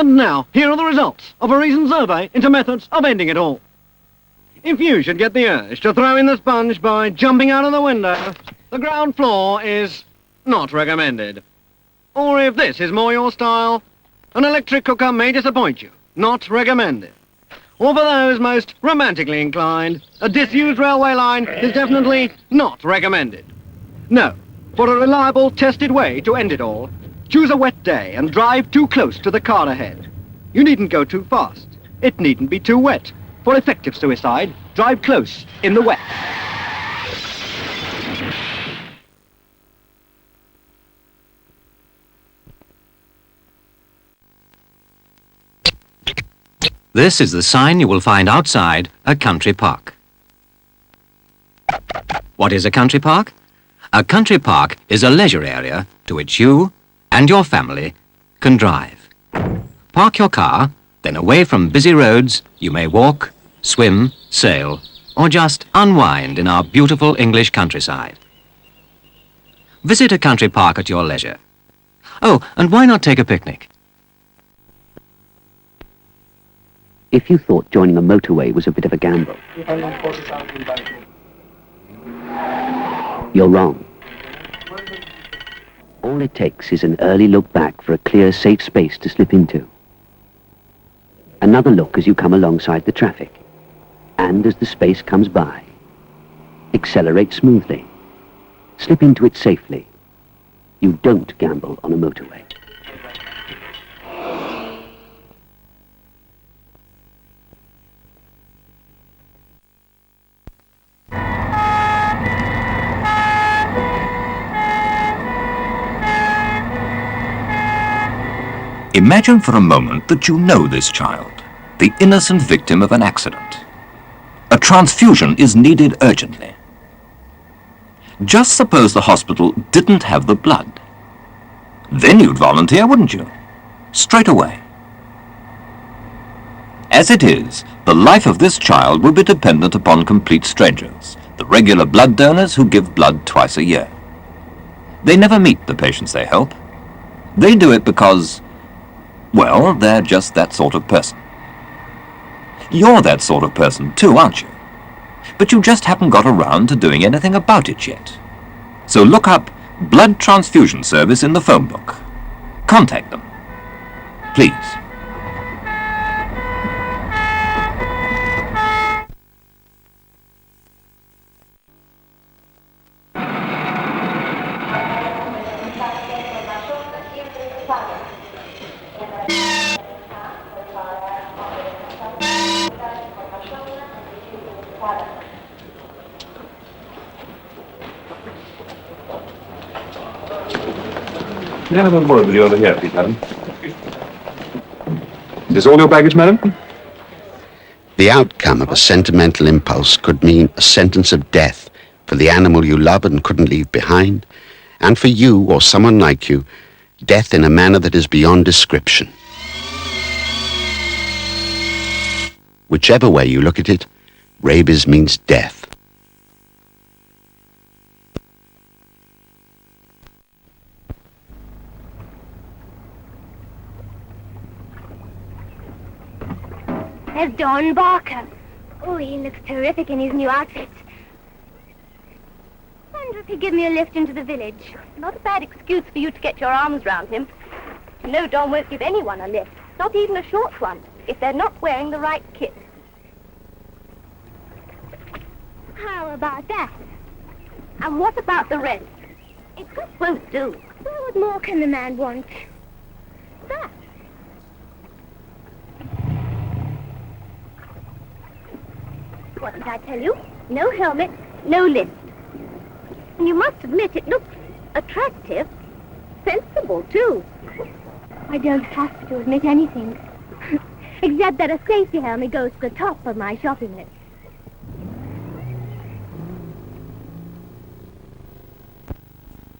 And now, here are the results of a recent survey into methods of ending it all. If you should get the urge to throw in the sponge by jumping out of the window, the ground floor is not recommended. Or if this is more your style, an electric cooker may disappoint you, not recommended. Or for those most romantically inclined, a disused railway line is definitely not recommended. No, for a reliable, tested way to end it all, choose a wet day and drive too close to the car ahead. You needn't go too fast. It needn't be too wet. For effective suicide, drive close in the wet. This is the sign you will find outside a country park. What is a country park? A country park is a leisure area to which you and your family can drive. Park your car, then away from busy roads you may walk, swim, sail, or just unwind in our beautiful English countryside. Visit a country park at your leisure. Oh, and why not take a picnic? If you thought joining a motorway was a bit of a gamble, you're wrong. All it takes is an early look back for a clear, safe space to slip into. Another look as you come alongside the traffic. And as the space comes by, accelerate smoothly. Slip into it safely. You don't gamble on a motorway. Imagine for a moment that you know this child, the innocent victim of an accident. A transfusion is needed urgently. Just suppose the hospital didn't have the blood. Then you'd volunteer, wouldn't you? Straight away. As it is, the life of this child will be dependent upon complete strangers, the regular blood donors who give blood twice a year. They never meet the patients they help. They do it because, well, they're just that sort of person. You're that sort of person too, aren't you? But you just haven't got around to doing anything about it yet. So look up Blood Transfusion Service in the phone book. Contact them. Please. Can I have a word with you over here, please, madam? Is this all your baggage, madam? The outcome of a sentimental impulse could mean a sentence of death for the animal you love and couldn't leave behind, and for you or someone like you, death in a manner that is beyond description. Whichever way you look at it, rabies means death. There's Don Barker. Oh, he looks terrific in his new outfit. Wonder if he'd give me a lift into the village. Not a bad excuse for you to get your arms round him. You know Don won't give anyone a lift, not even a short one, if they're not wearing the right kit. How about that? And what about the rest? It just won't do. Well, what more can the man want? That. What did I tell you? No helmet, no lift. And you must admit it looks attractive, sensible too. I don't have to admit anything. Except that a safety helmet goes to the top of my shopping list.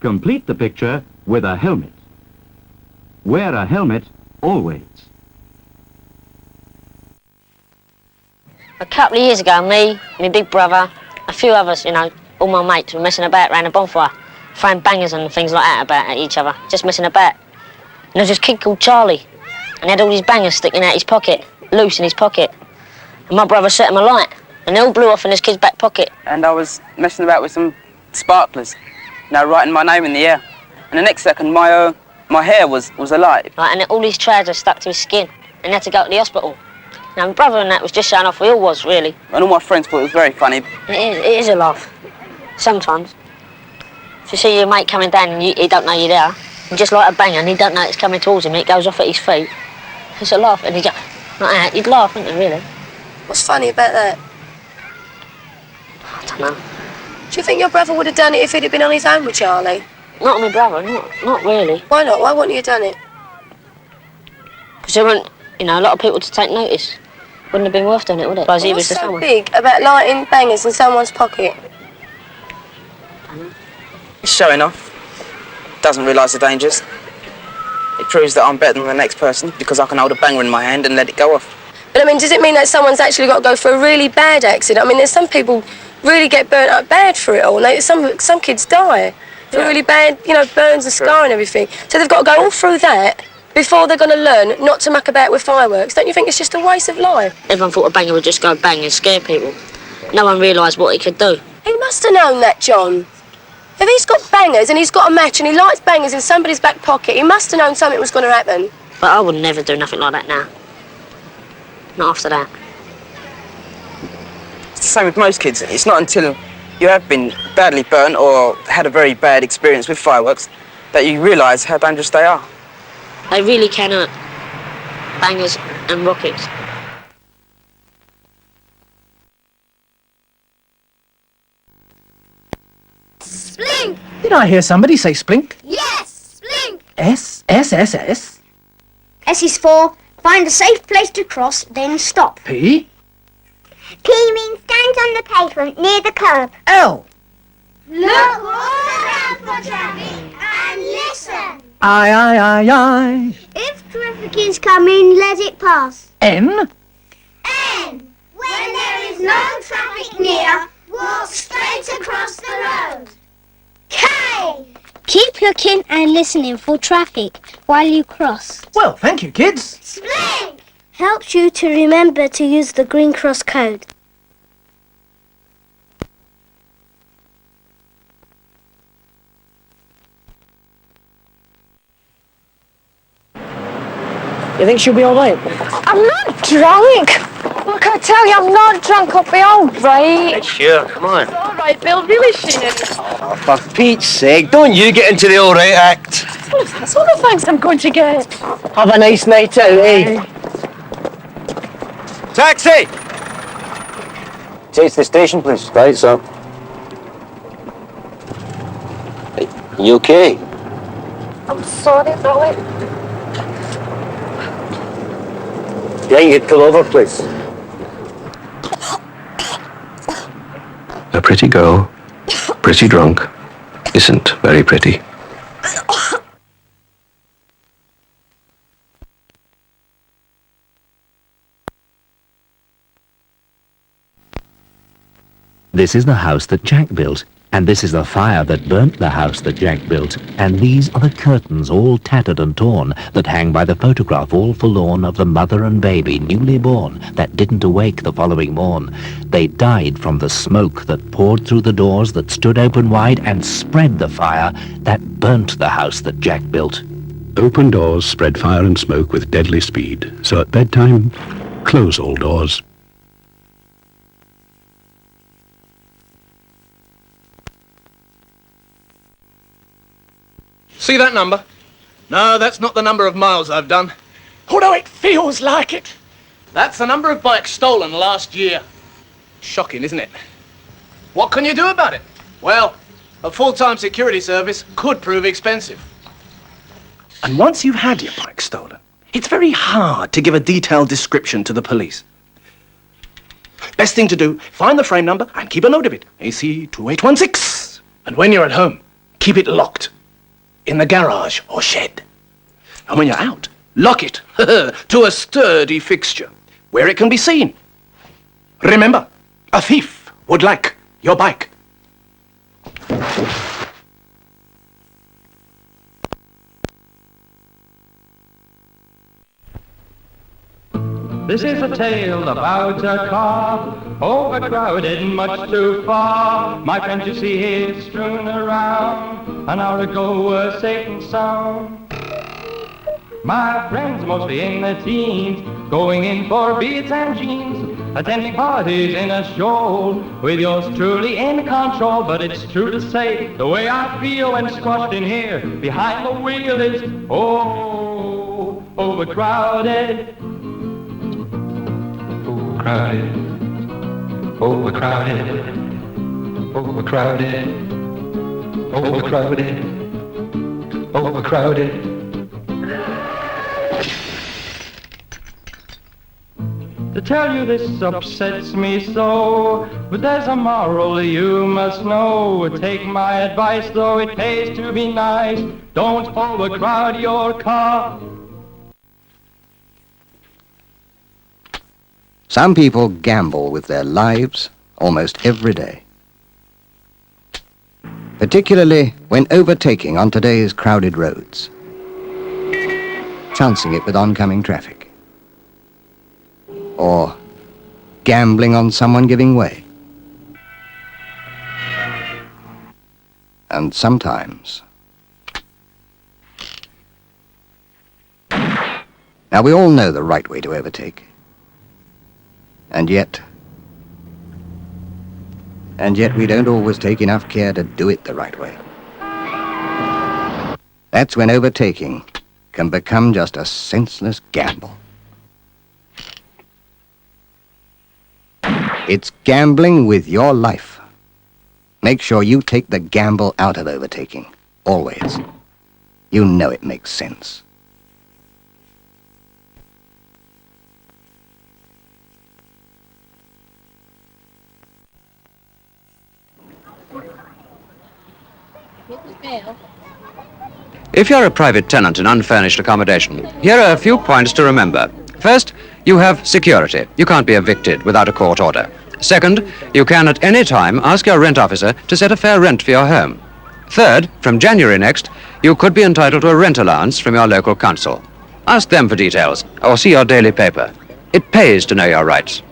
Complete the picture with a helmet. Wear a helmet always. A couple of years ago, me, my big brother, a few others, you know, all my mates were messing about around a bonfire, throwing bangers and things like that about at each other, just messing about. And there was this kid called Charlie. and he had all these bangers sticking out his pocket, loose in his pocket. And my brother set him alight, and they all blew off in his kid's back pocket. And I was messing about with some sparklers, writing my name in the air. And the next second, my hair was alight. Right, and all these trousers stuck to his skin, and he had to go to the hospital. Now, my brother and that was just showing off. We all was, really. And all my friends thought it was very funny. It is a laugh. Sometimes. If you see your mate coming down and he don't know you're there, you just light a banger and he don't know it's coming towards him, it goes off at his feet. It's a laugh, and he just, like that, you'd laugh, wouldn't you, really? What's funny about that? I don't know. Do you think your brother would have done it if he'd have been on his own with Charlie? Not my brother, not really. Why not? Why wouldn't you have done it? Because there weren't, a lot of people to take notice. Wouldn't have been worth doing it, would it? Because he was What's the so someone. big about lighting bangers in someone's pocket? It's showing off. Doesn't realise the dangers. It proves that I'm better than the next person because I can hold a banger in my hand and let it go off. But I mean, does it mean that someone's actually got to go through a really bad accident? I mean, there's some people really get burnt up bad for it all. And some kids die for really bad, burns and scar and everything. So they've got to go all through that before they're going to learn not to muck about with fireworks. Don't you think it's just a waste of life? Everyone thought a banger would just go bang and scare people. No one realised what he could do. He must have known that, John. If he's got bangers and he's got a match and he lights bangers in somebody's back pocket, he must have known something was going to happen. But I would never do nothing like that now. Not after that. It's the same with most kids. It's not until you have been badly burnt or had a very bad experience with fireworks that you realise how dangerous they are. They really can hurt. Bangers and rockets. Splink! Did I hear somebody say splink? Yes, splink! S, S, S, S. S is for find a safe place to cross, then stop. P. P means stand on the pavement near the curb. L. Look all around for traffic and listen. I. If traffic is coming, let it pass. N. N. When there is no traffic near, walk straight across the road. K. Keep looking and listening for traffic while you cross. Well, thank you, kids. Splink! Helps you to remember to use the green cross code. You think she'll be all right? I'm not drunk. Look, I tell you, I'm not drunk. I'll be all right. Sure, come on. All right, Bill, really shouldn't. Oh, for Pete's sake, don't you get into the all right act. Well, if that's all the thanks I'm going to get. Have a nice night out, eh? Taxi! Take the station, please. Right, sir. Hey, you okay? I'm sorry, Billy. Yeah, you get pulled over, please. A pretty girl, pretty drunk, isn't very pretty. This is the house that Jack built, and this is the fire that burnt the house that Jack built, and these are the curtains all tattered and torn that hang by the photograph all forlorn of the mother and baby newly born that didn't awake the following morn. They died from the smoke that poured through the doors that stood open wide and spread the fire that burnt the house that Jack built. Open doors spread fire and smoke with deadly speed, so at bedtime, close all doors. See that number? No, that's not the number of miles I've done. Although it feels like it. That's the number of bikes stolen last year. Shocking, isn't it? What can you do about it? Well, a full-time security service could prove expensive. And once you've had your bike stolen, it's very hard to give a detailed description to the police. Best thing to do, find the frame number and keep a note of it. AC 2816. And when you're at home, keep it locked. In the garage or shed. And when you're out, lock it to a sturdy fixture where it can be seen. Remember, a thief would like your bike. This is a tale about a car, overcrowded much too far. My friends you see here strewn around, an hour ago were safe and sound. My friends mostly in their teens, going in for beards and jeans, attending parties in a shoal, with yours truly in control. But it's true to say, the way I feel when squashed in here, behind the wheel is, oh, overcrowded. Overcrowded, overcrowded, overcrowded, overcrowded, overcrowded. To tell you this upsets me so, but there's a moral you must know. Take my advice, though it pays to be nice. Don't overcrowd your car. Some people gamble with their lives almost every day, particularly when overtaking on today's crowded roads, chancing it with oncoming traffic, or gambling on someone giving way. And sometimes... Now, we all know the right way to overtake. And yet we don't always take enough care to do it the right way. That's when overtaking can become just a senseless gamble. It's gambling with your life. Make sure you take the gamble out of overtaking, always. You know it makes sense. If you're a private tenant in unfurnished accommodation, here are a few points to remember. First, you have security. You can't be evicted without a court order. Second, you can at any time ask your rent officer to set a fair rent for your home. Third, from January next, you could be entitled to a rent allowance from your local council. Ask them for details, or see your daily paper. It pays to know your rights.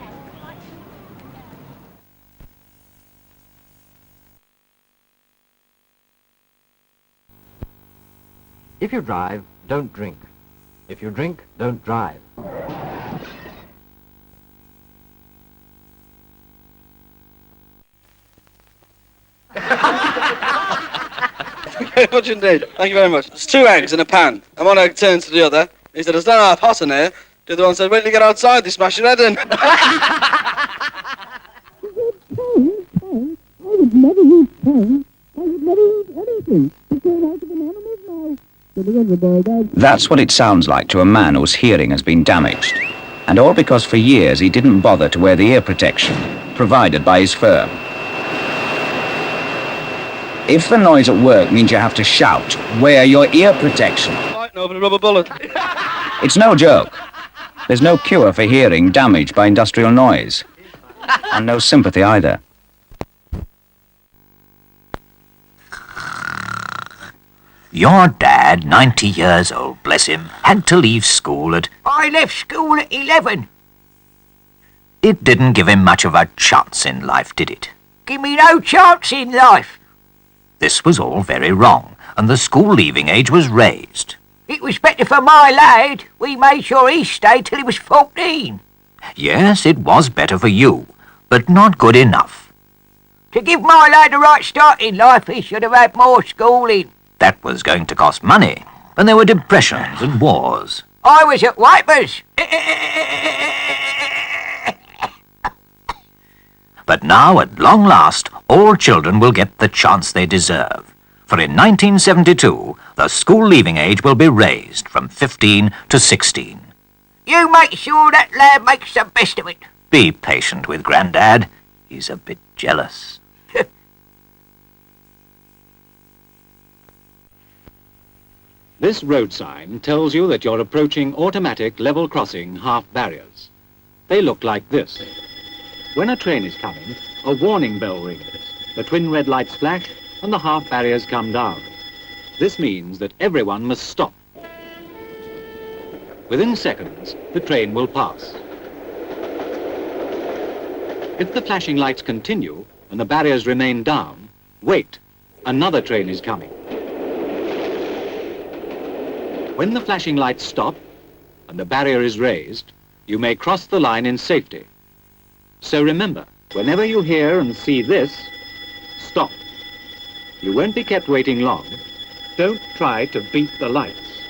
If you drive, don't drink. If you drink, don't drive. Thank you very much indeed. Thank you very much. There's 2 eggs in a pan, and one egg turns to the other. He said, "There's not half hot in here." The other one said, "Wait till you get outside, they smash your head in." I would never eat pain. I would never eat anything that came out of an animal's mouth. That's what it sounds like to a man whose hearing has been damaged. And all because for years he didn't bother to wear the ear protection provided by his firm. If the noise at work means you have to shout, wear your ear protection. Right, no, but a rubber bullet. It's no joke. There's no cure for hearing damaged by industrial noise. And no sympathy either. Your dad, 90 years old, bless him, had to leave school at... I left school at 11. It didn't give him much of a chance in life, did it? Give me no chance in life. This was all very wrong, and the school leaving age was raised. It was better for my lad. We made sure he stayed till he was 14. Yes, it was better for you, but not good enough. To give my lad the right start in life, he should have had more schooling. That was going to cost money, and there were depressions and wars. I was at Wipers. But now, at long last, all children will get the chance they deserve. For in 1972, the school leaving age will be raised from 15 to 16. You make sure that lad makes the best of it. Be patient with Grandad. He's a bit jealous. This road sign tells you that you're approaching automatic level crossing half barriers. They look like this. When a train is coming, a warning bell rings. The twin red lights flash and the half barriers come down. This means that everyone must stop. Within seconds, the train will pass. If the flashing lights continue and the barriers remain down, wait. Another train is coming. When the flashing lights stop and the barrier is raised, you may cross the line in safety. So remember, whenever you hear and see this, stop. You won't be kept waiting long. Don't try to beat the lights.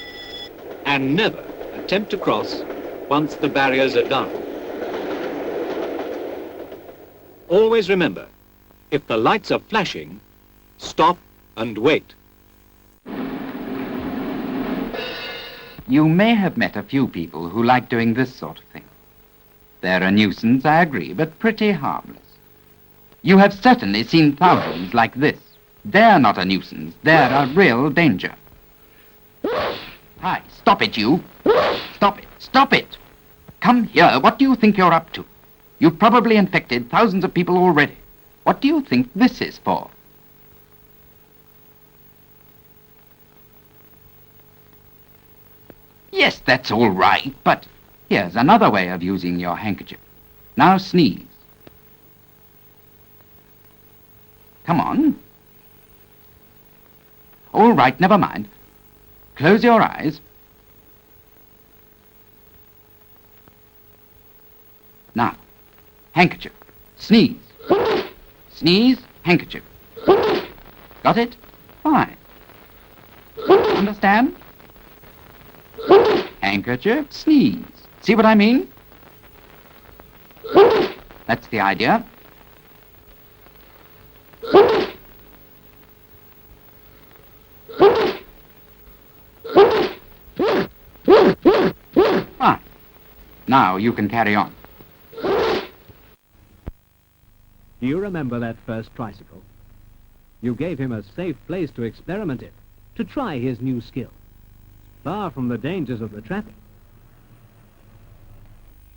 And never attempt to cross once the barriers are down. Always remember, if the lights are flashing, stop and wait. You may have met a few people who like doing this sort of thing. They're a nuisance, I agree, but pretty harmless. You have certainly seen thousands like this. They're not a nuisance, they're a real danger. Hi, stop it, you. Stop it, stop it. Come here, what do you think you're up to? You've probably infected thousands of people already. What do you think this is for? Yes, that's all right, but here's another way of using your handkerchief. Now sneeze. Come on. All right, never mind. Close your eyes. Now, handkerchief. Sneeze. Sneeze, handkerchief. Got it? Fine. Understand? Handkerchief, sneeze. See what I mean? That's the idea. Fine. Now you can carry on. Do you remember that first tricycle? You gave him a safe place to experiment in, to try his new skill, far from the dangers of the traffic.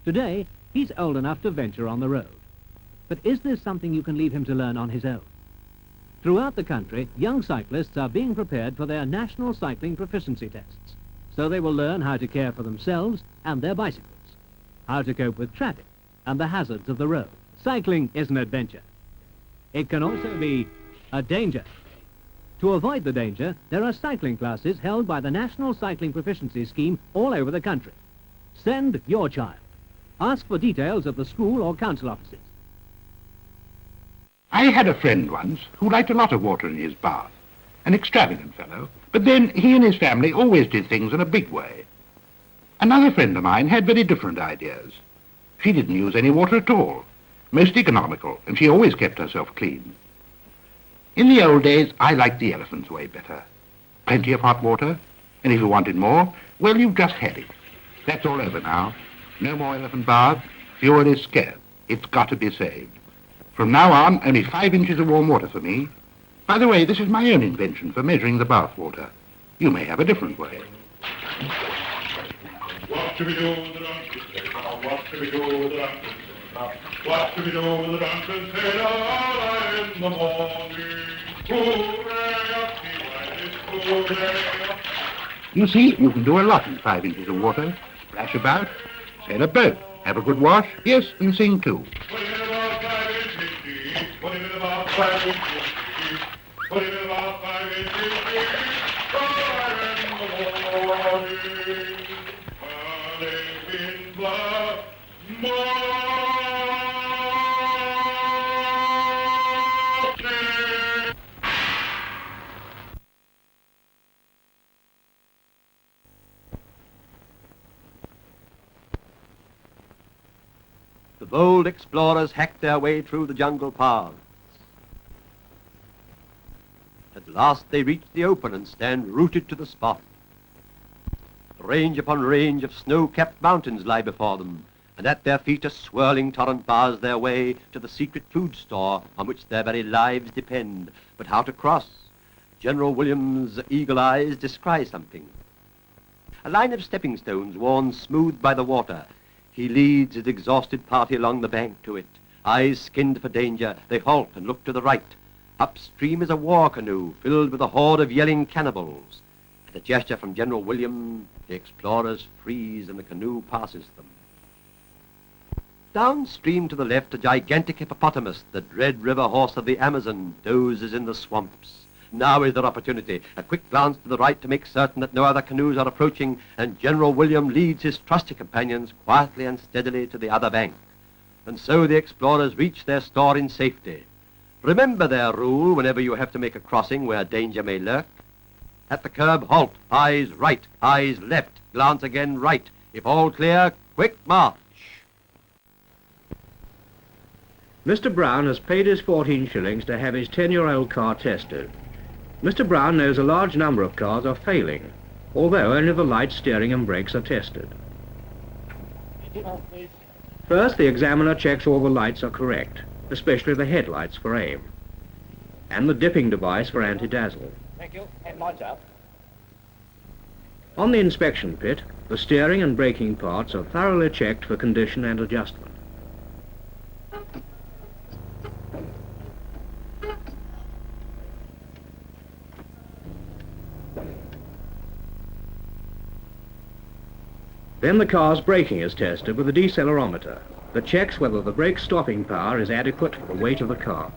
Today, he's old enough to venture on the road. But is this something you can leave him to learn on his own? Throughout the country, young cyclists are being prepared for their national cycling proficiency tests, so they will learn how to care for themselves and their bicycles, how to cope with traffic and the hazards of the road. Cycling is an adventure. It can also be a danger. To avoid the danger, there are cycling classes held by the National Cycling Proficiency Scheme all over the country. Send your child. Ask for details at the school or council offices. I had a friend once who liked a lot of water in his bath. An extravagant fellow, but then he and his family always did things in a big way. Another friend of mine had very different ideas. She didn't use any water at all. Most economical, and she always kept herself clean. In the old days, I liked the elephant's way better. Plenty of hot water, and if you wanted more, well, you've just had it. That's all over now. No more elephant baths. Fuel is scarce. It's got to be saved. From now on, only 5 inches of warm water for me. By the way, this is my own invention for measuring the bath water. You may have a different way. What do we do with the drunken sailor? What do we do with the drunken sailor? What do we do with the drunken sailor in the morning? You see, you can do a lot in 5 inches of water. Splash about, sail a boat, have a good wash, yes, and sing too. The bold explorers hacked their way through the jungle paths. At last they reached the open and stand rooted to the spot. Range upon range of snow-capped mountains lie before them, and at their feet a swirling torrent bars their way to the secret food store on which their very lives depend. But how to cross? General William's eagle eyes descry something. A line of stepping stones worn smooth by the water. He leads his exhausted party along the bank to it. Eyes skinned for danger, they halt and look to the right. Upstream is a war canoe filled with a horde of yelling cannibals. At a gesture from General William, the explorers freeze and the canoe passes them. Downstream to the left, a gigantic hippopotamus, the dread river horse of the Amazon, dozes in the swamps. Now is their opportunity. A quick glance to the right to make certain that no other canoes are approaching, and General William leads his trusty companions quietly and steadily to the other bank. And so the explorers reach their store in safety. Remember their rule whenever you have to make a crossing where danger may lurk. At the curb, halt. Eyes right, eyes left. Glance again right. If all clear, quick march. Mr. Brown has paid his 14 shillings to have his 10-year-old car tested. Mr. Brown knows a large number of cars are failing, although only the lights, steering and brakes are tested. First, the examiner checks all the lights are correct, especially the headlights for aim, and the dipping device for anti-dazzle. Thank you. Headlights up. On the inspection pit, the steering and braking parts are thoroughly checked for condition and adjustment. Then the car's braking is tested with a decelerometer that checks whether the brake stopping power is adequate for the weight of the car.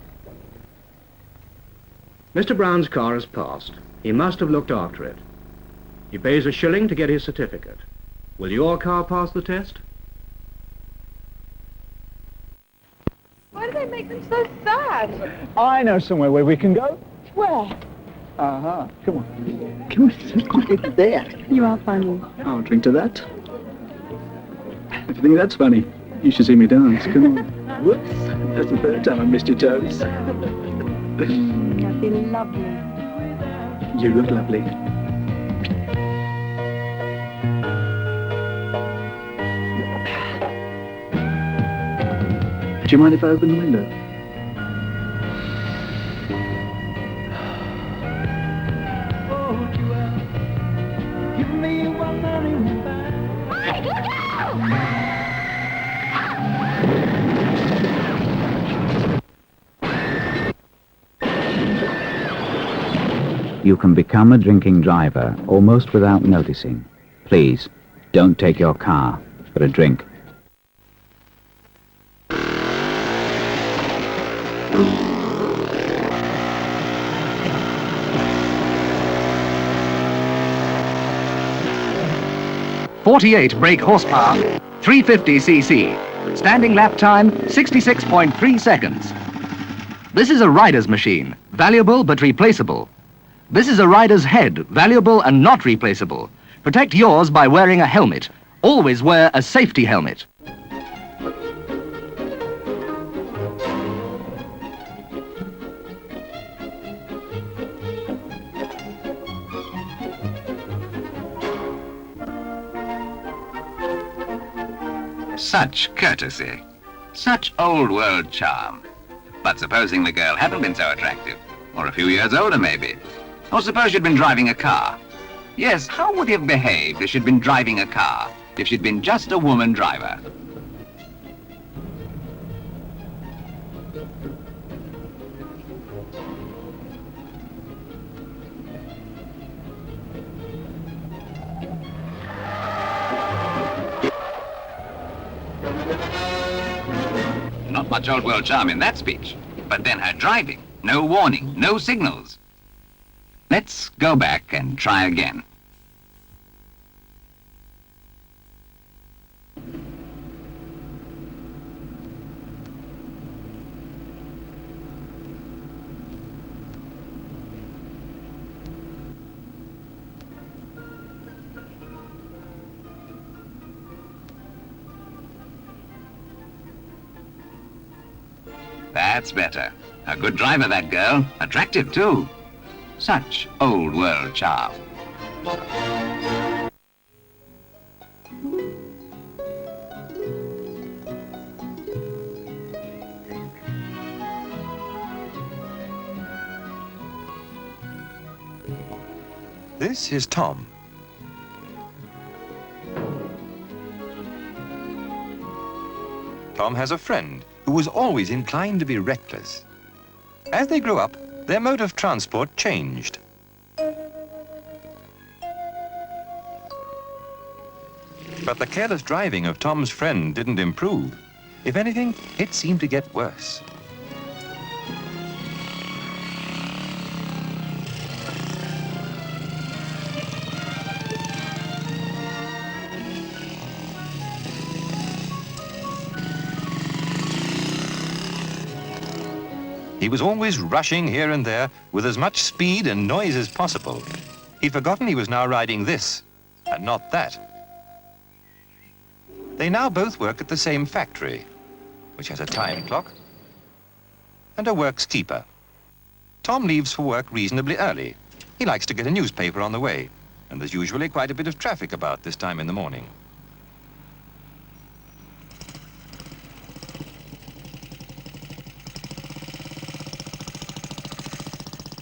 Mr. Brown's car has passed. He must have looked after it. He pays a shilling to get his certificate. Will your car pass the test? Why do they make them so sad? I know somewhere where we can go. Where? Uh-huh. Come on. Come on. It's there. You are funny. I'll drink to that. If you think that's funny, you should see me dance. Come on. Whoops. That's the third time I missed your toes. I feel lovely. You look lovely. Do you mind if I open the window? You can become a drinking driver almost without noticing. Please, don't take your car for a drink. .48 brake horsepower, 350 cc. Standing lap time, 66.3 seconds. This is a rider's machine, valuable but replaceable. This is a rider's head, valuable and not replaceable. Protect yours by wearing a helmet. Always wear a safety helmet. Such courtesy. Such old-world charm. But supposing the girl hadn't been so attractive, or a few years older maybe, or suppose she'd been driving a car. Yes, how would he have behaved if she'd been driving a car, if she'd been just a woman driver? Not much old-world charm in that speech. But then her driving. No warning, no signals. Let's go back and try again. That's better. A good driver, that girl. Attractive, too. Such old-world charm. This is Tom. Tom has a friend who was always inclined to be reckless. As they grew up, their mode of transport changed. But the careless driving of Tom's friend didn't improve. If anything, it seemed to get worse. He was always rushing here and there with as much speed and noise as possible. He'd forgotten he was now riding this and not that. They now both work at the same factory, which has a time clock and a works keeper. Tom leaves for work reasonably early. He likes to get a newspaper on the way, and there's usually quite a bit of traffic about this time in the morning.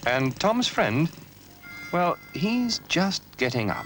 And Tom's friend, well, he's just getting up.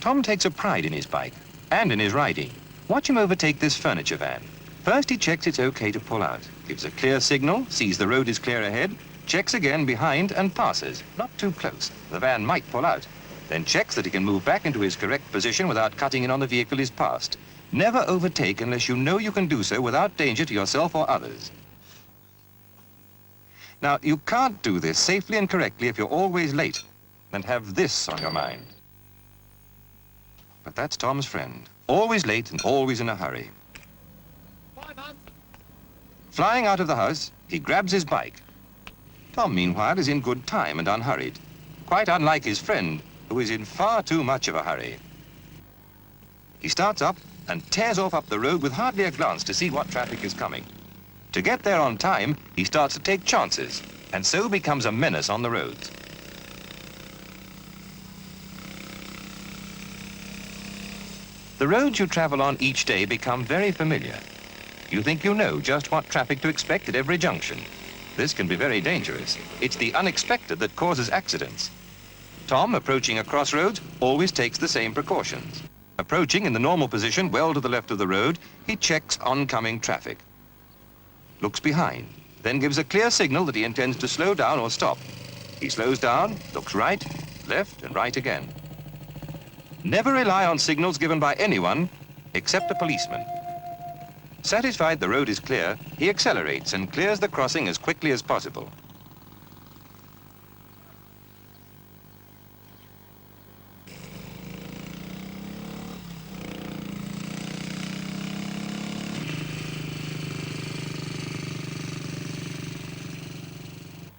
Tom takes a pride in his bike and in his riding. Watch him overtake this furniture van. First he checks it's okay to pull out, gives a clear signal, sees the road is clear ahead, checks again behind and passes, not too close. The van might pull out. Then checks that he can move back into his correct position without cutting in on the vehicle he's passed. Never overtake unless you know you can do so without danger to yourself or others. Now, you can't do this safely and correctly if you're always late and have this on your mind. But that's Tom's friend. Always late and always in a hurry. Flying out of the house, he grabs his bike. Tom, meanwhile, is in good time and unhurried, quite unlike his friend, who is in far too much of a hurry. He starts up and tears off up the road with hardly a glance to see what traffic is coming. To get there on time, he starts to take chances, and so becomes a menace on the roads. The roads you travel on each day become very familiar. You think you know just what traffic to expect at every junction. This can be very dangerous. It's the unexpected that causes accidents. Tom, approaching a crossroads, always takes the same precautions. Approaching in the normal position well to the left of the road, he checks oncoming traffic. Looks behind, then gives a clear signal that he intends to slow down or stop. He slows down, looks right, left, and right again. Never rely on signals given by anyone except a policeman. Satisfied the road is clear, he accelerates and clears the crossing as quickly as possible.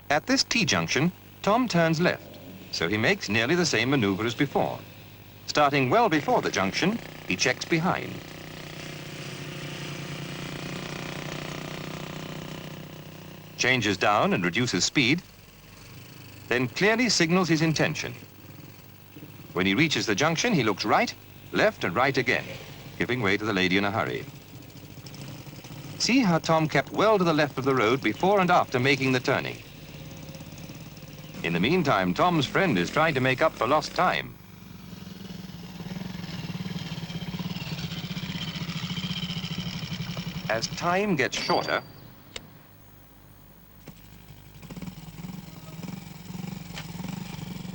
At this T-junction, Tom turns left, so he makes nearly the same maneuver as before. Starting well before the junction, he checks behind. Changes down and reduces speed, then clearly signals his intention. When he reaches the junction, he looks right, left, and right again, giving way to the lady in a hurry. See how Tom kept well to the left of the road before and after making the turning. In the meantime, Tom's friend is trying to make up for lost time. As time gets shorter,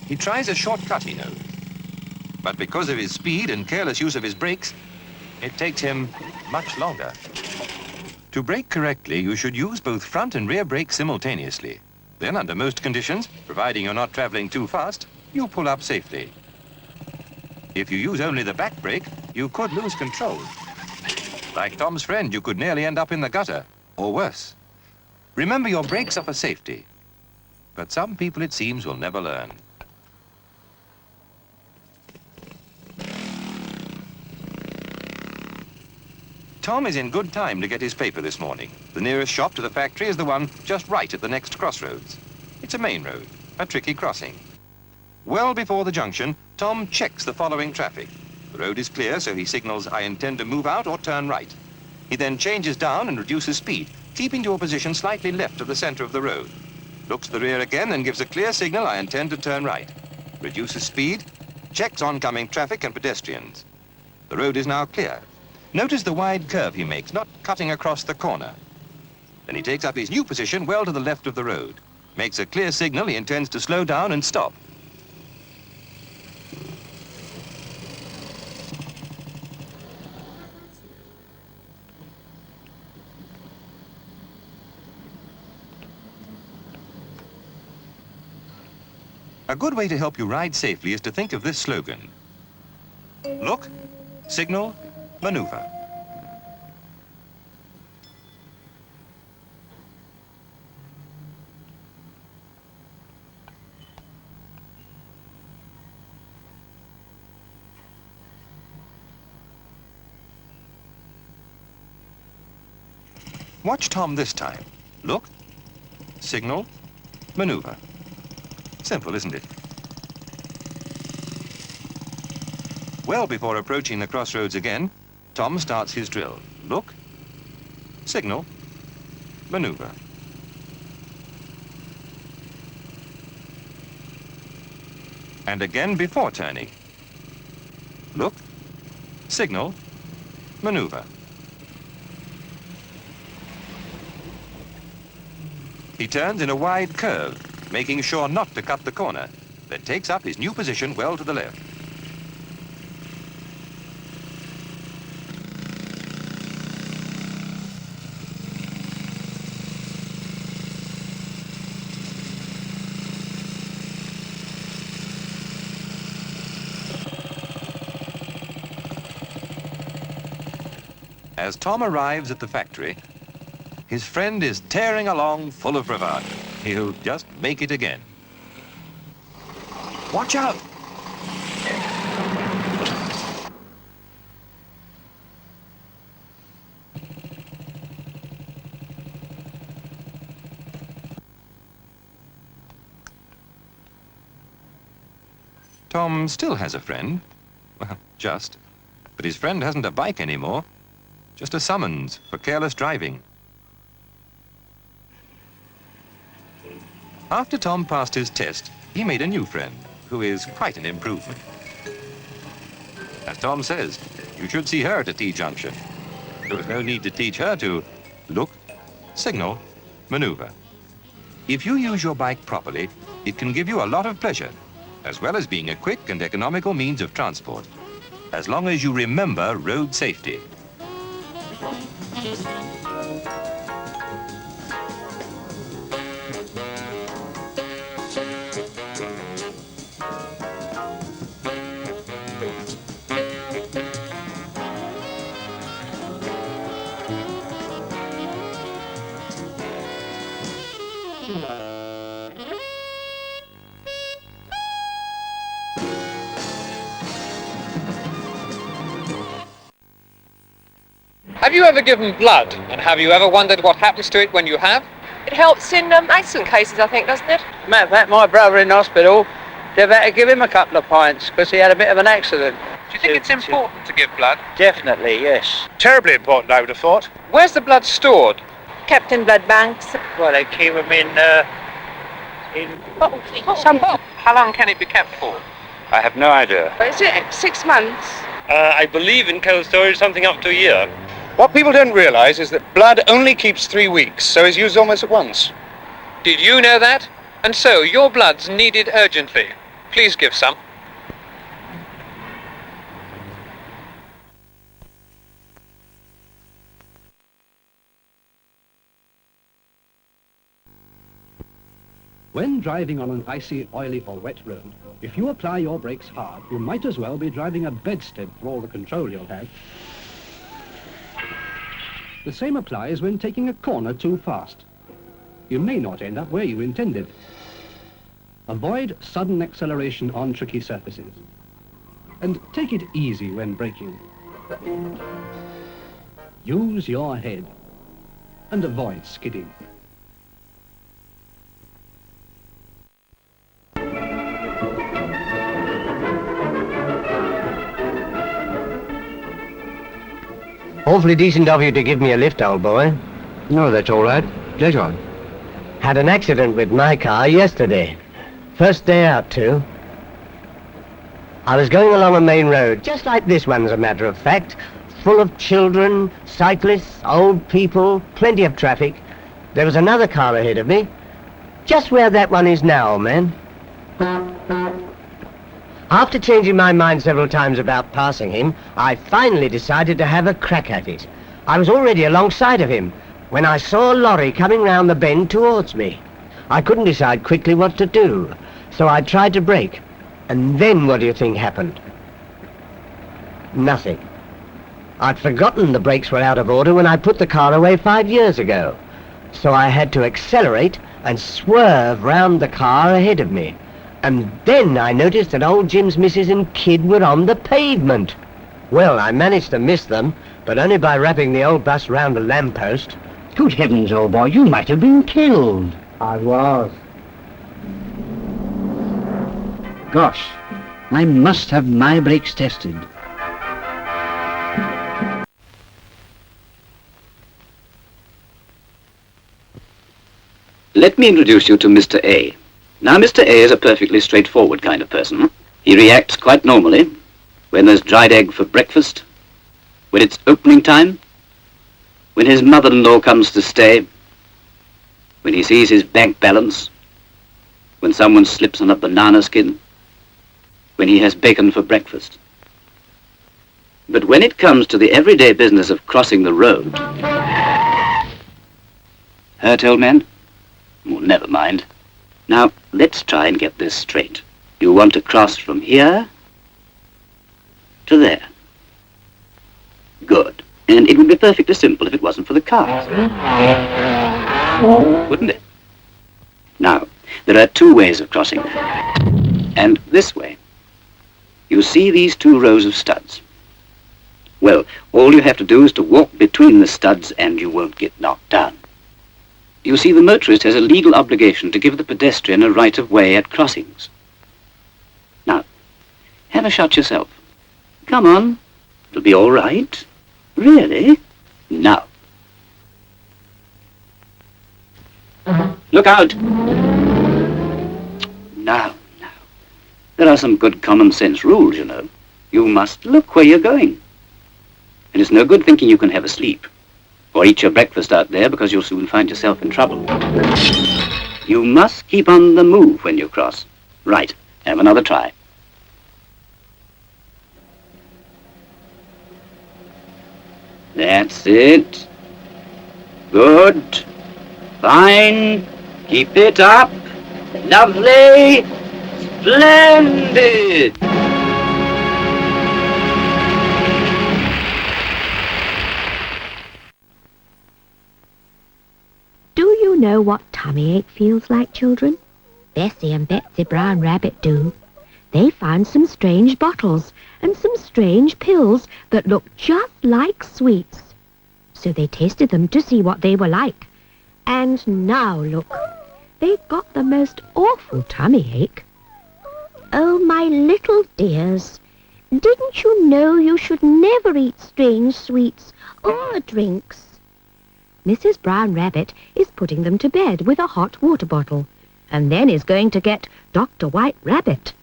he tries a shortcut he knows. But because of his speed and careless use of his brakes, it takes him much longer. To brake correctly, you should use both front and rear brakes simultaneously. Then, under most conditions, providing you're not traveling too fast, you pull up safely. If you use only the back brake, you could lose control. Like Tom's friend, you could nearly end up in the gutter, or worse. Remember, your brakes are for safety. But some people, it seems, will never learn. Tom is in good time to get his paper this morning. The nearest shop to the factory is the one just right at the next crossroads. It's a main road, a tricky crossing. Well before the junction, Tom checks the following traffic. The road is clear, so he signals, "I intend to move out or turn right." He then changes down and reduces speed, keeping to a position slightly left of the center of the road. Looks to the rear again, then gives a clear signal, "I intend to turn right." Reduces speed, checks oncoming traffic and pedestrians. The road is now clear. Notice the wide curve he makes, not cutting across the corner. Then he takes up his new position well to the left of the road. Makes a clear signal he intends to slow down and stop. A good way to help you ride safely is to think of this slogan. Look, signal, maneuver. Watch Tom this time. Look, signal, maneuver. Simple, isn't it? Well before approaching the crossroads again, Tom starts his drill. Look, signal, maneuver. And again before turning. Look, signal, maneuver. He turns in a wide curve, making sure not to cut the corner, then takes up his new position well to the left. As Tom arrives at the factory, his friend is tearing along full of bravado. He'll just make it again. Watch out! Tom still has a friend. Well, just. But his friend hasn't a bike anymore. Just a summons for careless driving. After Tom passed his test, he made a new friend, who is quite an improvement. As Tom says, you should see her at a T-junction. There was no need to teach her to look, signal, maneuver. If you use your bike properly, it can give you a lot of pleasure, as well as being a quick and economical means of transport, as long as you remember road safety. Have you ever given blood, and have you ever wondered what happens to it when you have? It helps in accident cases, I think, doesn't it? Matter of fact, my brother in hospital, they've had to give him a couple of pints because he had a bit of an accident. Do you think it's important to give blood? Definitely, yes. Terribly important, I would have thought. Where's the blood stored? Kept in blood banks. Well, they keep them in Some bottles. How long can it be kept for? I have no idea. Is it 6 months? I believe in cold storage something up to a year. What people don't realize is that blood only keeps 3 weeks, so is used almost at once. Did you know that? And so, your blood's needed urgently. Please give some. When driving on an icy, oily or wet road, if you apply your brakes hard, you might as well be driving a bedstead for all the control you'll have. The same applies when taking a corner too fast. You may not end up where you intended. Avoid sudden acceleration on tricky surfaces. And take it easy when braking. Use your head and avoid skidding. Awfully decent of you to give me a lift, old boy. No, that's all right. Pleasure. Had an accident with my car yesterday. First day out, too. I was going along a main road, just like this one, as a matter of fact, full of children, cyclists, old people, plenty of traffic. There was another car ahead of me. Just where that one is now, man. After changing my mind several times about passing him, I finally decided to have a crack at it. I was already alongside of him when I saw a lorry coming round the bend towards me. I couldn't decide quickly what to do, so I tried to brake. And then what do you think happened? Nothing. I'd forgotten the brakes were out of order when I put the car away 5 years ago. So I had to accelerate and swerve round the car ahead of me. And then I noticed that old Jim's missus and kid were on the pavement. Well, I managed to miss them, but only by wrapping the old bus round a lamppost. Good heavens, old boy, you might have been killed. I was. Gosh, I must have my brakes tested. Let me introduce you to Mr. A. Now, Mr. A is a perfectly straightforward kind of person. He reacts quite normally when there's dried egg for breakfast, when it's opening time, when his mother-in-law comes to stay, when he sees his bank balance, when someone slips on a banana skin, when he has bacon for breakfast. But when it comes to the everyday business of crossing the road... Hurt, old man? Well, never mind. Now, let's try and get this straight. You want to cross from here to there. Good. And it would be perfectly simple if it wasn't for the cars. Wouldn't it? Now, there are two ways of crossing there. And this way. You see these 2 rows of studs. Well, all you have to do is to walk between the studs and you won't get knocked down. You see, the motorist has a legal obligation to give the pedestrian a right of way at crossings. Now, have a shot yourself. Come on. It'll be all right. Really? Now. Look out. Now. There are some good common sense rules, you know. You must look where you're going. And it's no good thinking you can have a sleep or eat your breakfast out there, because you'll soon find yourself in trouble. You must keep on the move when you cross. Right. Have another try. That's it. Good. Fine. Keep it up. Lovely. Splendid. Do you know what tummy ache feels like, children? Bessie and Betsy Brown Rabbit do. They found some strange bottles and some strange pills that looked just like sweets. So they tasted them to see what they were like. And now look, they've got the most awful tummy ache. Oh, my little dears, didn't you know you should never eat strange sweets or drinks? Mrs. Brown Rabbit is putting them to bed with a hot water bottle, and then is going to get Dr. White Rabbit.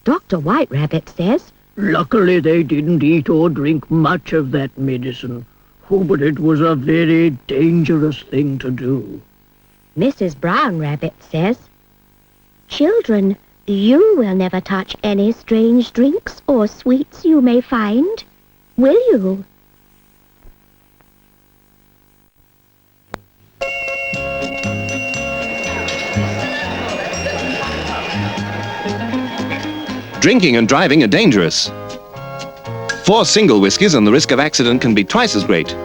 Dr. White Rabbit says, Luckily they didn't eat or drink much of that medicine. Oh, but it was a very dangerous thing to do. Mrs. Brown Rabbit says, Children, you will never touch any strange drinks or sweets you may find, will you? Drinking and driving are dangerous. 4 single whiskies and the risk of accident can be twice as great.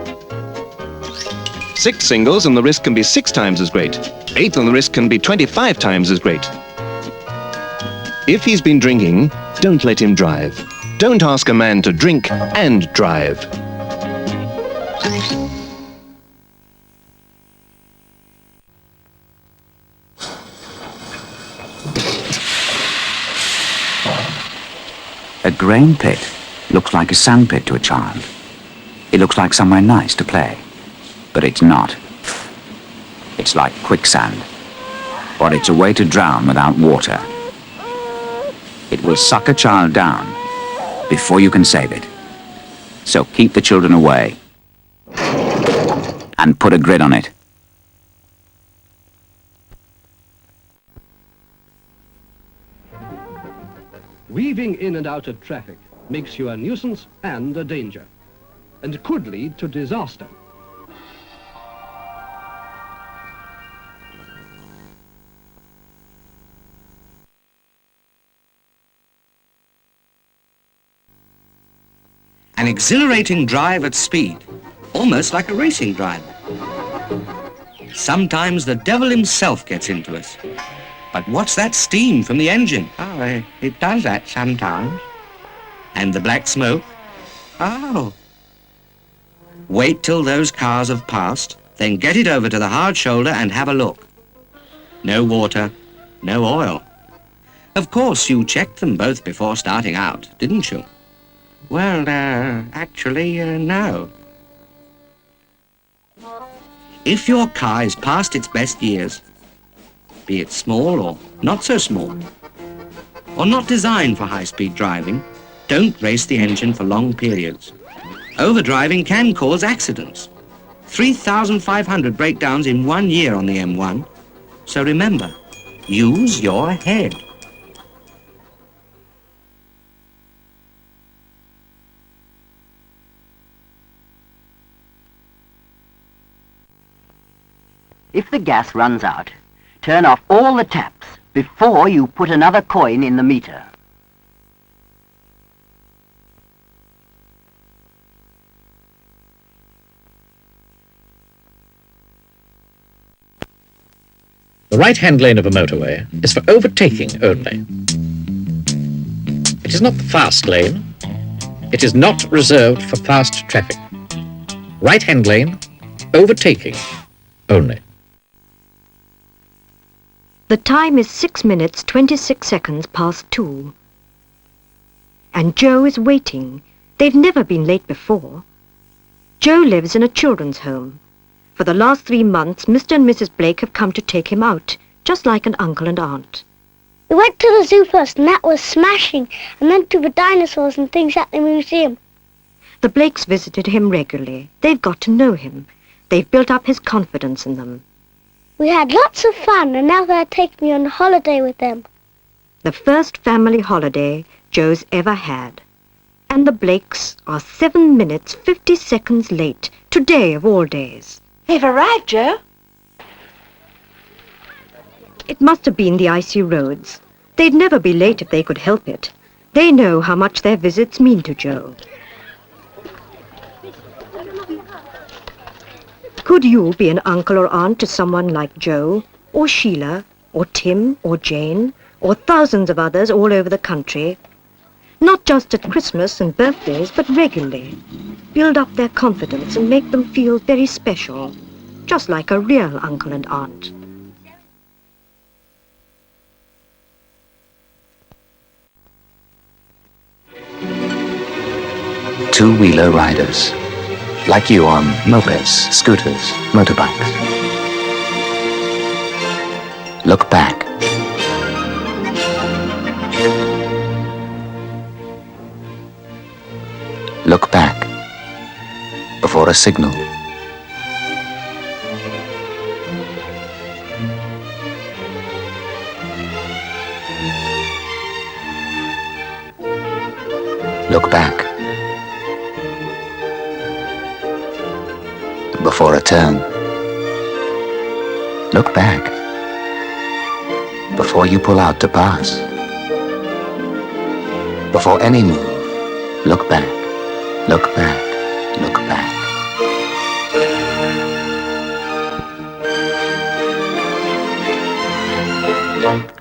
6 singles and the risk can be 6 times as great. 8 and the risk can be 25 times as great. If he's been drinking, don't let him drive. Don't ask a man to drink and drive. A grain pit looks like a sandpit to a child. It looks like somewhere nice to play, but it's not. It's like quicksand, or it's a way to drown without water. It will suck a child down before you can save it. So keep the children away and put a grid on it. Weaving in and out of traffic makes you a nuisance and a danger, and could lead to disaster. An exhilarating drive at speed, almost like a racing drive. Sometimes the devil himself gets into us. But what's that steam from the engine? Oh, it does that sometimes. And the black smoke? Oh. Wait till those cars have passed, then get it over to the hard shoulder and have a look. No water, no oil. Of course, you checked them both before starting out, didn't you? Well, actually, no. If your car is past its best years, be it small or not so small, or not designed for high-speed driving, don't race the engine for long periods. Overdriving can cause accidents. 3,500 breakdowns in 1 year on the M1. So remember, use your head. If the gas runs out, turn off all the taps before you put another coin in the meter. The right-hand lane of a motorway is for overtaking only. It is not the fast lane. It is not reserved for fast traffic. Right-hand lane, overtaking only. The time is 6 minutes 26 seconds past 2. And Joe is waiting. They've never been late before. Joe lives in a children's home. For the last 3 months, Mr. and Mrs. Blake have come to take him out, just like an uncle and aunt. We went to the zoo first, and that was smashing, and then to the dinosaurs and things at the museum. The Blakes visited him regularly. They've got to know him. They've built up his confidence in them. We had lots of fun, and now they're taking me on a holiday with them. The first family holiday Joe's ever had. And the Blakes are 7 minutes 50 seconds late, today of all days. They've arrived, Joe. It must have been the icy roads. They'd never be late if they could help it. They know how much their visits mean to Joe. Could you be an uncle or aunt to someone like Joe, or Sheila, or Tim, or Jane, or thousands of others all over the country? Not just at Christmas and birthdays, but regularly. Build up their confidence and make them feel very special, just like a real uncle and aunt. Two-wheeler riders, like you on mopeds, scooters, motorbikes. Look back. Look back before a signal. Look back before a turn. Look back before you pull out to pass. Before any move, look back, look back, look back.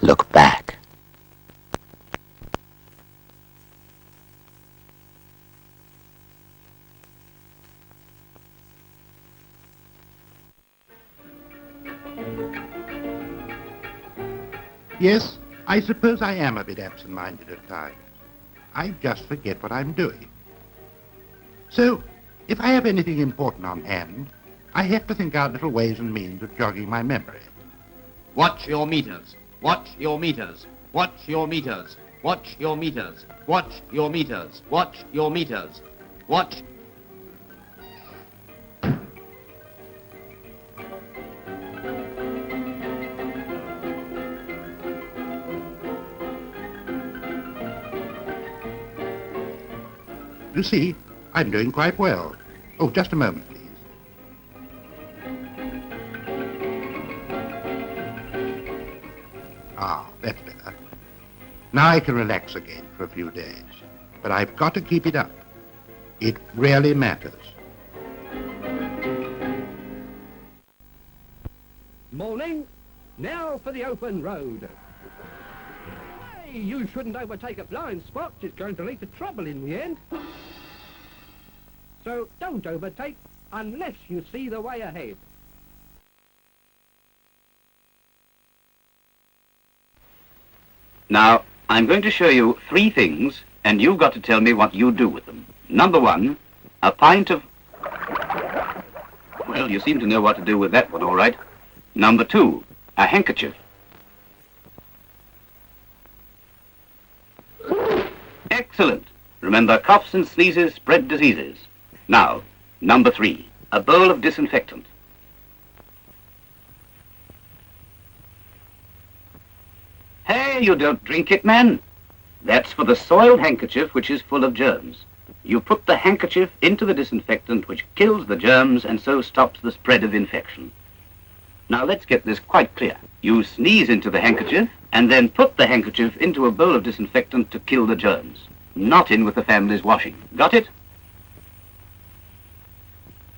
Look back. Yes, I suppose I am a bit absent-minded at times. I just forget what I'm doing. So, if I have anything important on hand, I have to think out little ways and means of jogging my memory. Watch your meters. Watch your meters. Watch your meters. Watch your meters. Watch your meters. Watch your meters. Watch. You see, I'm doing quite well. Oh, just a moment, please. Ah, that's better. Now I can relax again for a few days. But I've got to keep it up. It really matters. Morning. Now for the open road. Hey, you shouldn't overtake a blind spot. It's going to lead to trouble in the end. So don't overtake unless you see the way ahead. Now, I'm going to show you 3 things, and you've got to tell me what you do with them. Number 1, a pint of... Well, you seem to know what to do with that one, all right. Number 2, a handkerchief. Excellent. Remember, coughs and sneezes spread diseases. Now, number 3, a bowl of disinfectant. Hey, you don't drink it, man. That's for the soiled handkerchief, which is full of germs. You put the handkerchief into the disinfectant, which kills the germs and so stops the spread of infection. Now, let's get this quite clear. You sneeze into the handkerchief and then put the handkerchief into a bowl of disinfectant to kill the germs. Not in with the family's washing. Got it?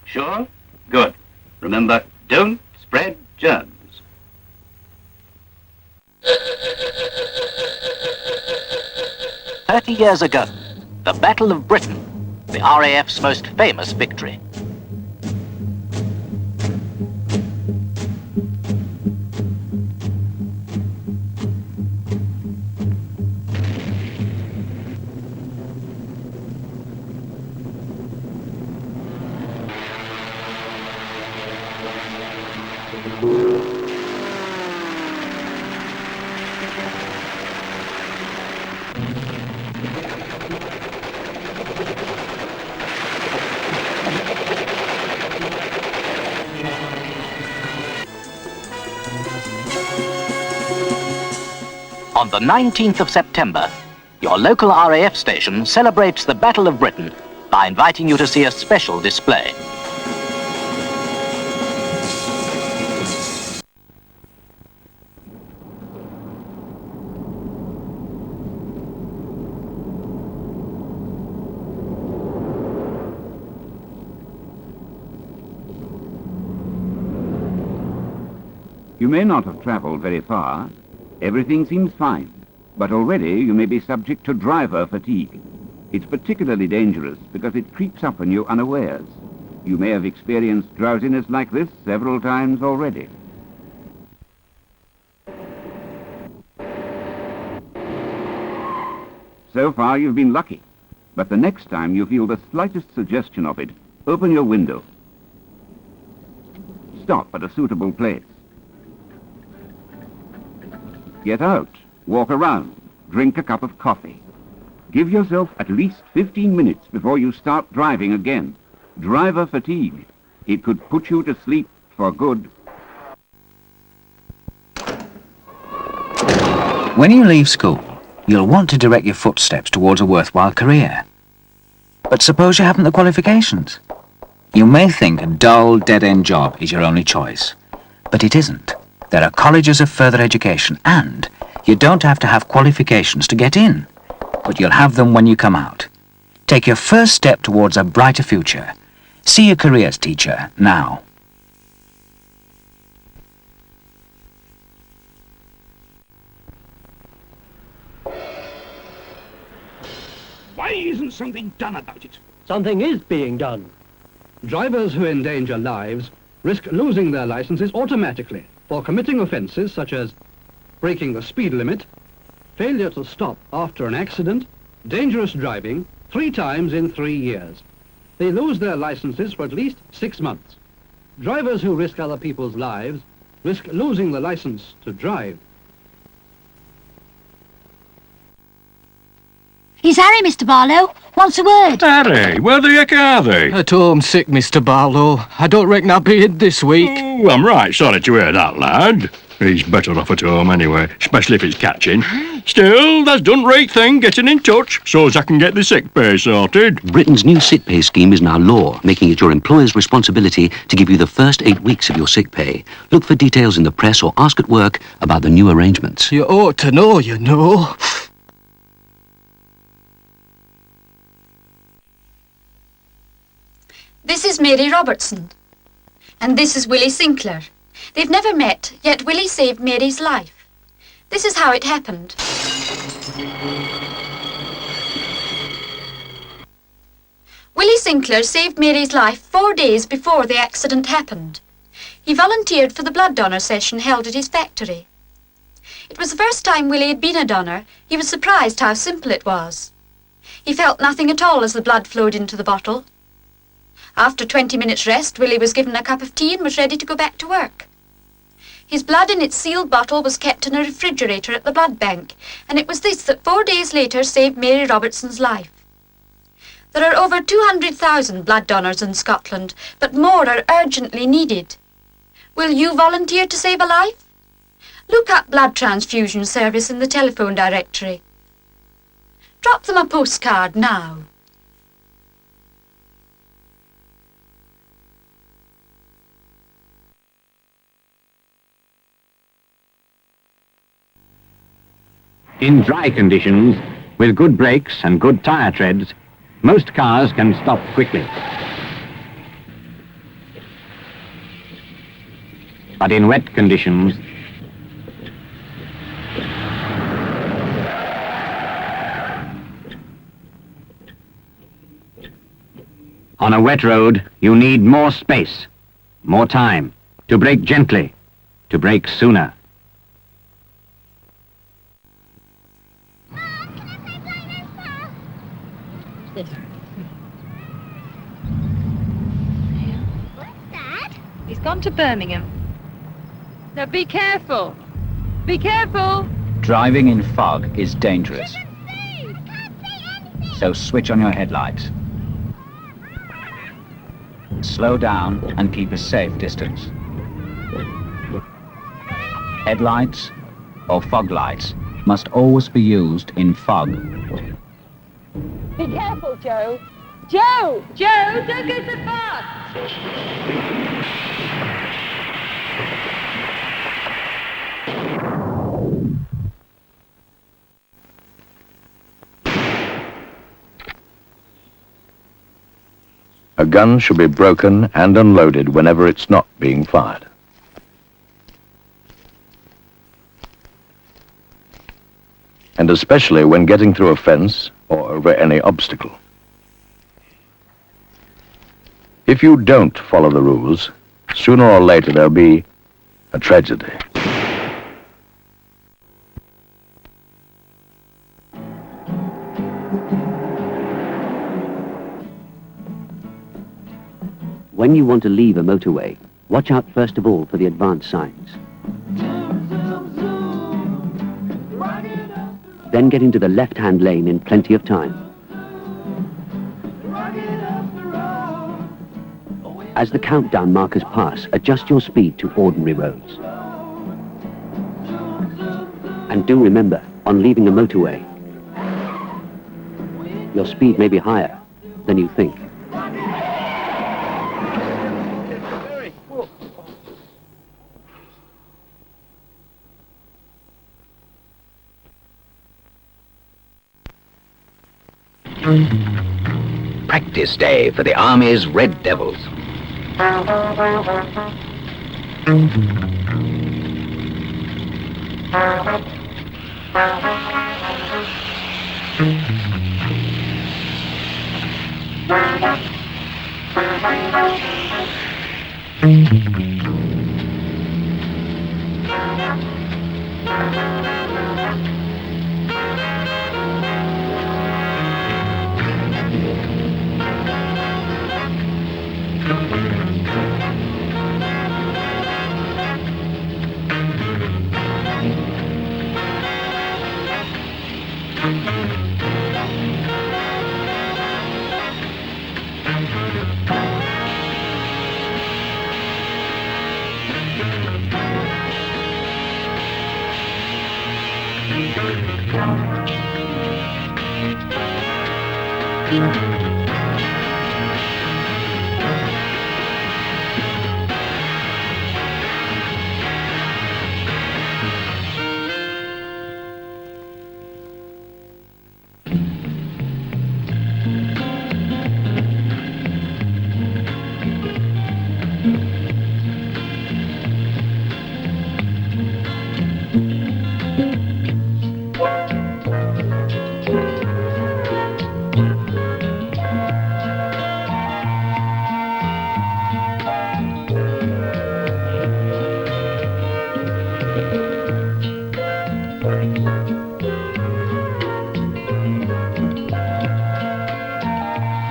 Sure? Good. Remember, don't spread germs. 30 years ago, the Battle of Britain, the RAF's most famous victory. On the 19th of September, your local RAF station celebrates the Battle of Britain by inviting you to see a special display. You may not have travelled very far. Everything seems fine, but already you may be subject to driver fatigue. It's particularly dangerous because it creeps up on you unawares. You may have experienced drowsiness like this several times already. So far you've been lucky, but the next time you feel the slightest suggestion of it, open your window. Stop at a suitable place. Get out, walk around, drink a cup of coffee. Give yourself at least 15 minutes before you start driving again. Driver fatigue. It could put you to sleep for good. When you leave school, you'll want to direct your footsteps towards a worthwhile career. But suppose you haven't the qualifications. You may think a dull, dead-end job is your only choice, but it isn't. There are colleges of further education, and you don't have to have qualifications to get in, but you'll have them when you come out. Take your first step towards a brighter future. See a careers teacher now. Why isn't something done about it? Something is being done. Drivers who endanger lives risk losing their licenses automatically for committing offences such as breaking the speed limit, failure to stop after an accident, dangerous driving, 3 times in 3 years. They lose their licenses for at least 6 months. Drivers who risk other people's lives risk losing the licence to drive. Is Harry, Mr. Barlow? Wants a word. Harry, where the heck are they? At home sick, Mr. Barlow. I don't reckon I'll be in this week. Oh, I'm right sorry to hear that, lad. He's better off at home anyway, especially if it's catching. Still, that's done right thing getting in touch, so as I can get the sick pay sorted. Britain's new sick pay scheme is now law, making it your employer's responsibility to give you the first 8 weeks of your sick pay. Look for details in the press or ask at work about the new arrangements. You ought to know, you know. This is Mary Robertson. And this is Willie Sinclair. They've never met, yet Willie saved Mary's life. This is how it happened. Willie Sinclair saved Mary's life 4 days before the accident happened. He volunteered for the blood donor session held at his factory. It was the first time Willie had been a donor. He was surprised how simple it was. He felt nothing at all as the blood flowed into the bottle. After 20 minutes rest, Willie was given a cup of tea and was ready to go back to work. His blood in its sealed bottle was kept in a refrigerator at the blood bank, and it was this that 4 days later saved Mary Robertson's life. There are over 200,000 blood donors in Scotland, but more are urgently needed. Will you volunteer to save a life? Look up blood transfusion service in the telephone directory. Drop them a postcard now. In dry conditions, with good brakes and good tyre treads, most cars can stop quickly. But in wet conditions, on a wet road, you need more space, more time, to brake gently, to brake sooner. He's gone to Birmingham. Now be careful. Be careful. Driving in fog is dangerous. So switch on your headlights. Slow down and keep a safe distance. Headlights or fog lights must always be used in fog. Be careful, Joe. Joe! Joe, don't go so fast! A gun should be broken and unloaded whenever it's not being fired. And especially when getting through a fence or over any obstacle. If you don't follow the rules, sooner or later there'll be a tragedy. When you want to leave a motorway, watch out first of all for the advance signs. Then get into the left-hand lane in plenty of time. As the countdown markers pass, adjust your speed to ordinary roads. And do remember, on leaving a motorway, your speed may be higher than you think. Practice day for the Army's Red Devils.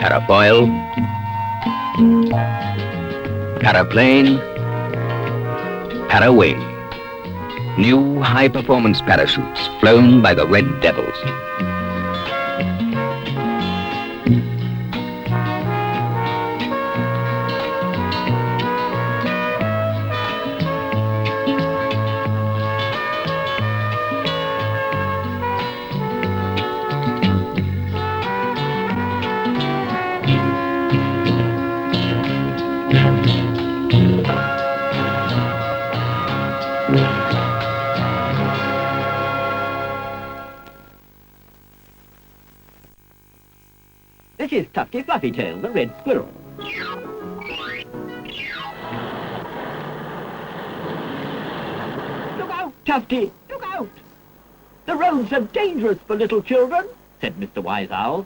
Parafoil, paraplane, parawing. New high-performance parachutes flown by the Red Devils. This is Tufty Fluffytail, the red squirrel. Look out, Tufty! Look out! The roads are dangerous for little children, said Mr. Wise Owl.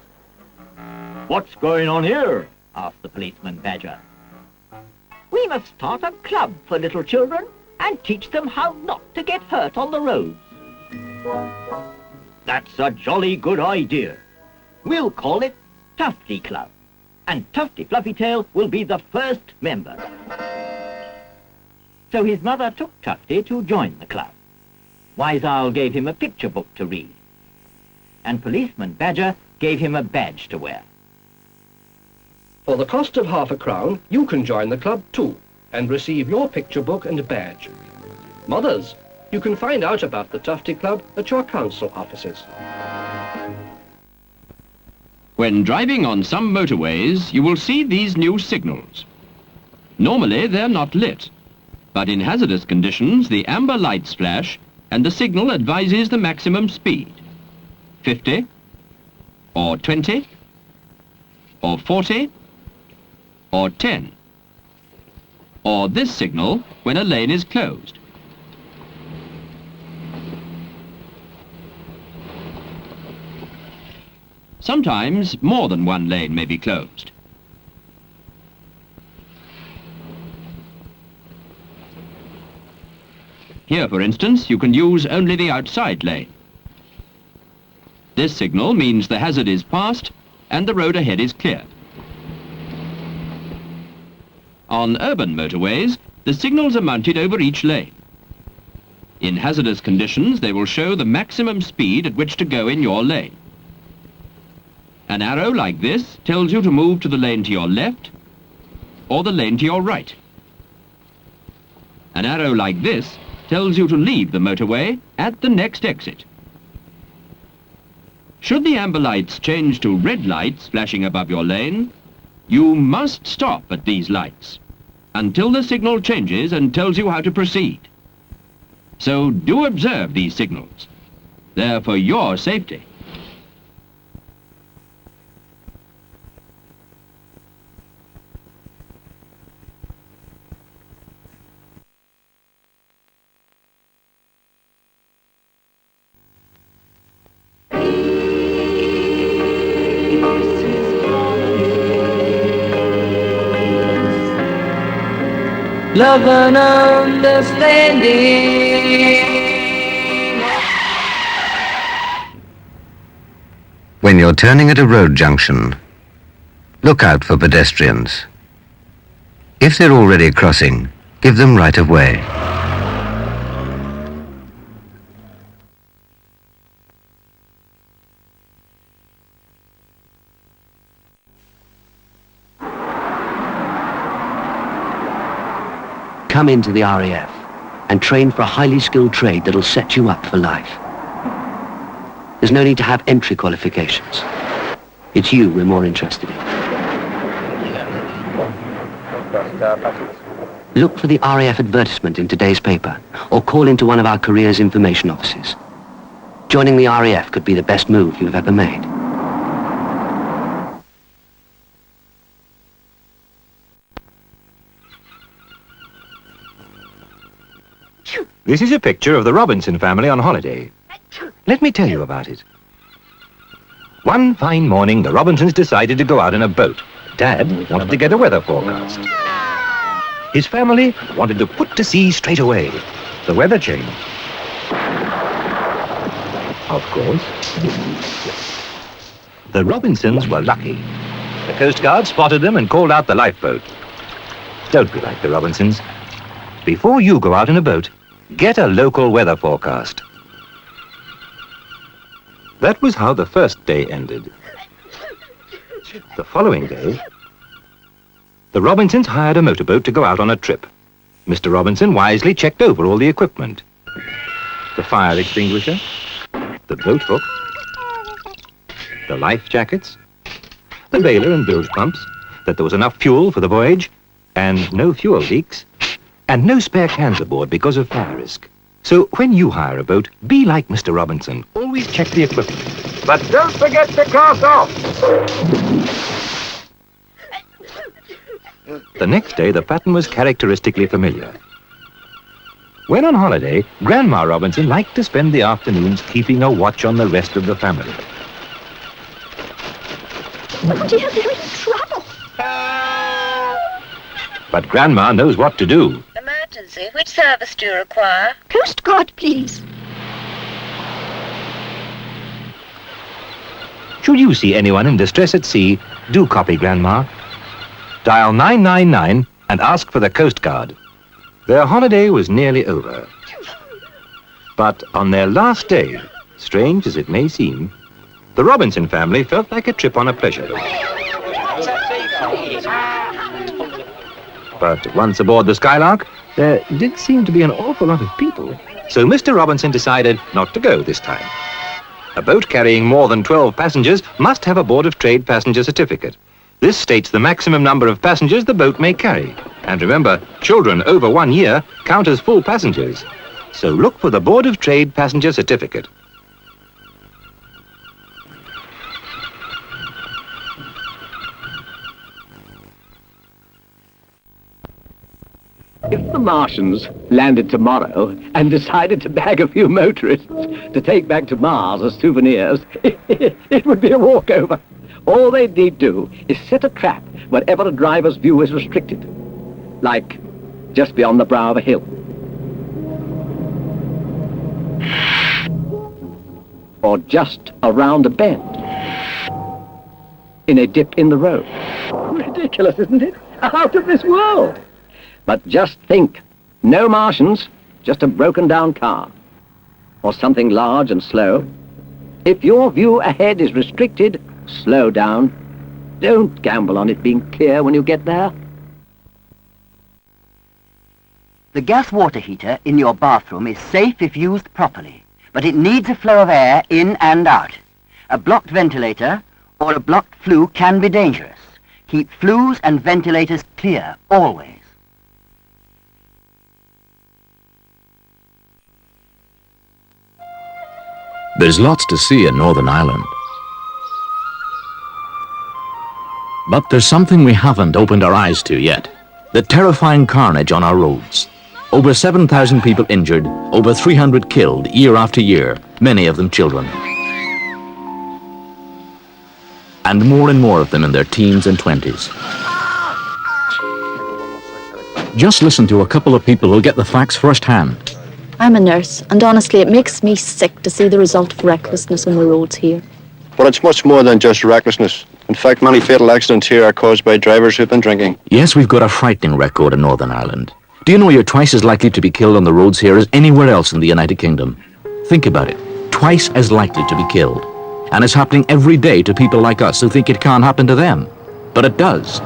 What's going on here? Asked the policeman Badger. We must start a club for little children and teach them how not to get hurt on the roads. That's a jolly good idea. We'll call it Tufty Club, and Tufty Fluffytail will be the first member. So his mother took Tufty to join the club. Wise Owl gave him a picture book to read, and Policeman Badger gave him a badge to wear. For the cost of ½ a crown, you can join the club too, and receive your picture book and badge. Mothers, you can find out about the Tufty Club at your council offices. When driving on some motorways, you will see these new signals. Normally, they're not lit, but in hazardous conditions, the amber lights flash and the signal advises the maximum speed. 50, or 20, or 40, or 10, or this signal when a lane is closed. Sometimes more than one lane may be closed. Here, for instance, you can use only the outside lane. This signal means the hazard is passed and the road ahead is clear. On urban motorways, the signals are mounted over each lane. In hazardous conditions, they will show the maximum speed at which to go in your lane. An arrow like this tells you to move to the lane to your left or the lane to your right. An arrow like this tells you to leave the motorway at the next exit. Should the amber lights change to red lights flashing above your lane, you must stop at these lights until the signal changes and tells you how to proceed. So do observe these signals. They're for your safety. Love and understanding. When you're turning at a road junction, look out for pedestrians. If they're already crossing, give them right of way. Come into the RAF and train for a highly skilled trade that'll set you up for life. There's no need to have entry qualifications. It's you we're more interested in. Look for the RAF advertisement in today's paper, or call into one of our careers information offices. Joining the RAF could be the best move you've ever made. This is a picture of the Robinson family on holiday. Let me tell you about it. One fine morning, the Robinsons decided to go out in a boat. Dad wanted to get a weather forecast. His family wanted to put to sea straight away. The weather changed. Of course. The Robinsons were lucky. The Coast Guard spotted them and called out the lifeboat. Don't be like the Robinsons. Before you go out in a boat, get a local weather forecast. That was how the first day ended. The following day, the Robinsons hired a motorboat to go out on a trip. Mr. Robinson wisely checked over all the equipment. The fire extinguisher, the boat hook, the life jackets, the bailer and bilge pumps, that there was enough fuel for the voyage, and no fuel leaks, and no spare cans aboard because of fire risk. So when you hire a boat, be like Mr. Robinson. Always check the equipment. But don't forget to cast off! The next day, the pattern was characteristically familiar. When on holiday, Grandma Robinson liked to spend the afternoons keeping a watch on the rest of the family. Oh dear, they're in trouble. But Grandma knows what to do. Emergency. Which service do you require? Coast Guard, please. Should you see anyone in distress at sea, do copy Grandma. Dial 999 and ask for the Coast Guard. Their holiday was nearly over. But on their last day, strange as it may seem, the Robinson family felt like a trip on a pleasure boat. But once aboard the Skylark, there did seem to be an awful lot of people. So Mr. Robinson decided not to go this time. A boat carrying more than 12 passengers must have a Board of Trade passenger certificate. This states the maximum number of passengers the boat may carry. And remember, children over 1 year count as full passengers. So look for the Board of Trade passenger certificate. If the Martians landed tomorrow and decided to bag a few motorists to take back to Mars as souvenirs, it would be a walkover. All they'd need do is set a trap wherever a driver's view is restricted, like just beyond the brow of a hill. Or just around a bend, in a dip in the road. Ridiculous, isn't it? Out of this world. But just think, no Martians, just a broken down car, or something large and slow. If your view ahead is restricted, slow down. Don't gamble on it being clear when you get there. The gas water heater in your bathroom is safe if used properly, but it needs a flow of air in and out. A blocked ventilator or a blocked flue can be dangerous. Keep flues and ventilators clear, always. There's lots to see in Northern Ireland. But there's something we haven't opened our eyes to yet. The terrifying carnage on our roads. Over 7,000 people injured, over 300 killed year after year, many of them children. And more of them in their teens and 20s. Just listen to a couple of people who'll get the facts firsthand. I'm a nurse, and honestly, it makes me sick to see the result of recklessness on the roads here. But it's much more than just recklessness. In fact, many fatal accidents here are caused by drivers who've been drinking. Yes, we've got a frightening record in Northern Ireland. Do you know you're twice as likely to be killed on the roads here as anywhere else in the United Kingdom? Think about it. Twice as likely to be killed. And it's happening every day to people like us who think it can't happen to them. But it does.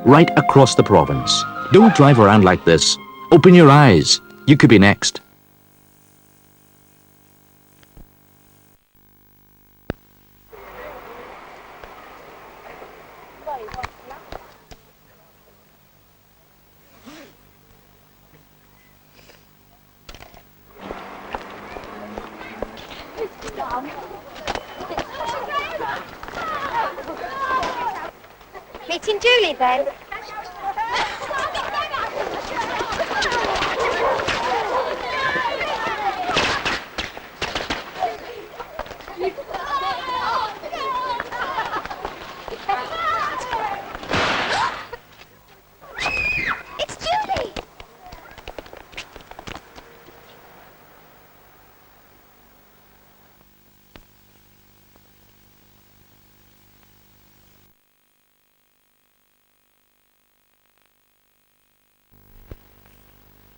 Right across the province. Don't drive around like this. Open your eyes. You could be next. Meeting Julie then. It's Julie!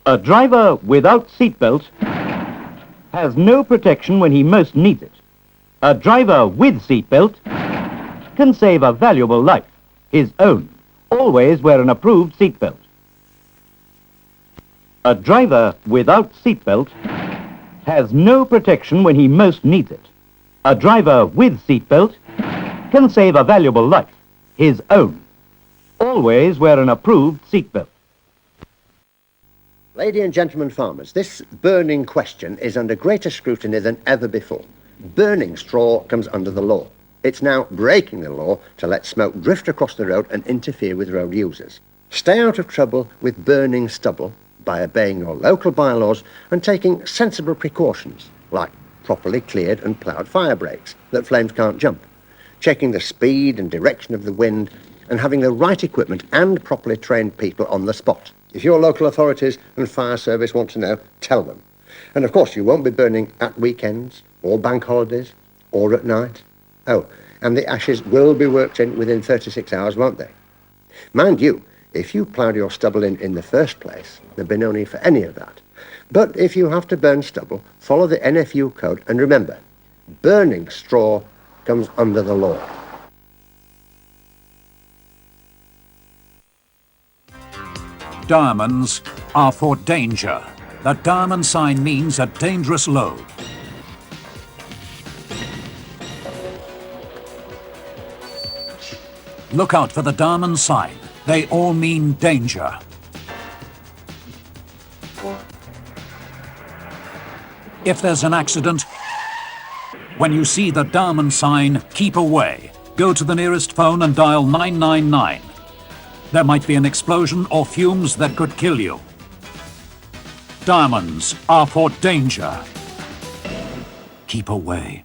A driver without seatbelt has no protection when he most needs it. A driver with seatbelt can save a valuable life, his own. Always wear an approved seatbelt. A driver without seatbelt has no protection when he most needs it. A driver with seatbelt can save a valuable life, his own. Always wear an approved seatbelt. Ladies and gentlemen farmers, this burning question is under greater scrutiny than ever before. Burning straw comes under the law. It's now breaking the law to let smoke drift across the road and interfere with road users. Stay out of trouble with burning stubble by obeying your local bylaws and taking sensible precautions, like properly cleared and ploughed fire breaks that flames can't jump, checking the speed and direction of the wind, and having the right equipment and properly trained people on the spot. If your local authorities and fire service want to know, tell them. And of course, you won't be burning at weekends or bank holidays or at night. Oh, and the ashes will be worked in within 36 hours, won't they? Mind you, if you ploughed your stubble in the first place, there'd be no need for any of that. But if you have to burn stubble, follow the NFU code and remember, burning straw comes under the law. Diamonds are for danger. The diamond sign means a dangerous load. Look out for the diamond sign. They all mean danger. If there's an accident, when you see the diamond sign, keep away. Go to the nearest phone and dial 999. There might be an explosion or fumes that could kill you. Diamonds are for danger. Keep away.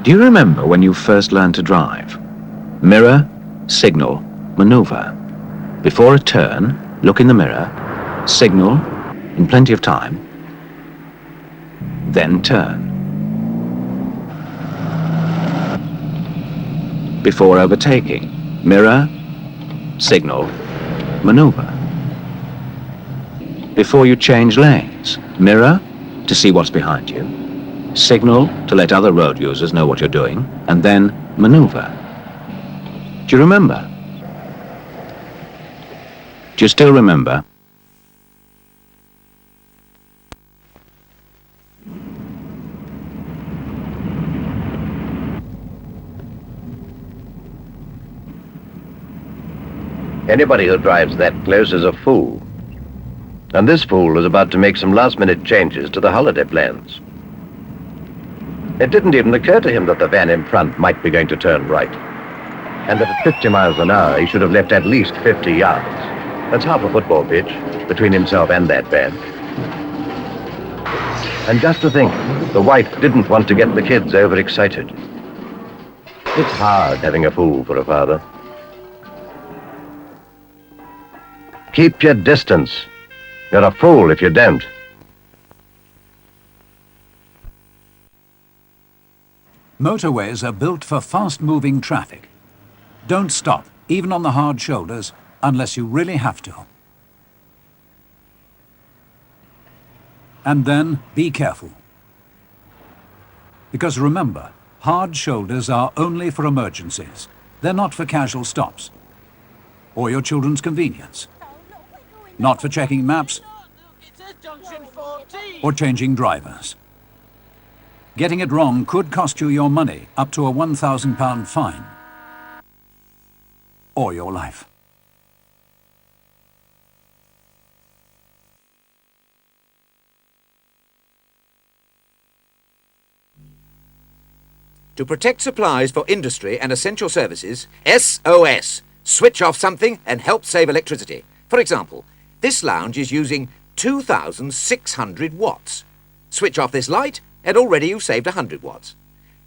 Do you remember when you first learned to drive? Mirror, signal, maneuver. Before a turn, look in the mirror, signal in plenty of time, then turn. Before overtaking, mirror, signal, maneuver. Before you change lanes, mirror to see what's behind you, signal to let other road users know what you're doing, and then maneuver. Do you remember? Do you still remember? Anybody who drives that close is a fool. And this fool was about to make some last-minute changes to the holiday plans. It didn't even occur to him that the van in front might be going to turn right. And that at 50 miles an hour, he should have left at least 50 yards. That's half a football pitch between himself and that van. And just to think, the wife didn't want to get the kids overexcited. It's hard having a fool for a father. Keep your distance. You're a fool if you don't. Motorways are built for fast-moving traffic. Don't stop, even on the hard shoulders, unless you really have to. And then, be careful. Because remember, hard shoulders are only for emergencies. They're not for casual stops. Or your children's convenience. Not for checking maps or changing drivers. Getting it wrong could cost you your money, up to a £1,000 fine. Or your life. To protect supplies for industry and essential services, SOS. Switch off something and help save electricity. For example, this lounge is using 2,600 watts. Switch off this light and already you've saved 100 watts.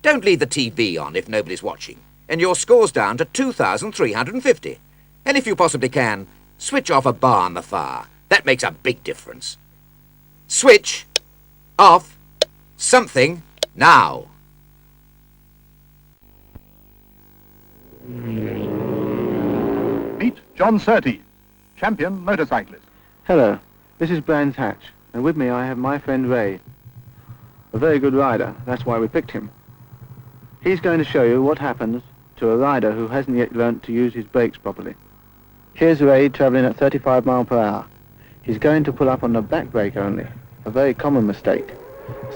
Don't leave the TV on if nobody's watching, and your score's down to 2,350. And if you possibly can, switch off a bar on the fire. That makes a big difference. Switch off something now. Meet John Surtees, champion motorcyclist. Hello, this is Brands Hatch, and with me I have my friend Ray. A very good rider, that's why we picked him. He's going to show you what happens to a rider who hasn't yet learnt to use his brakes properly. Here's Ray travelling at 35 miles per hour. He's going to pull up on the back brake only, a very common mistake.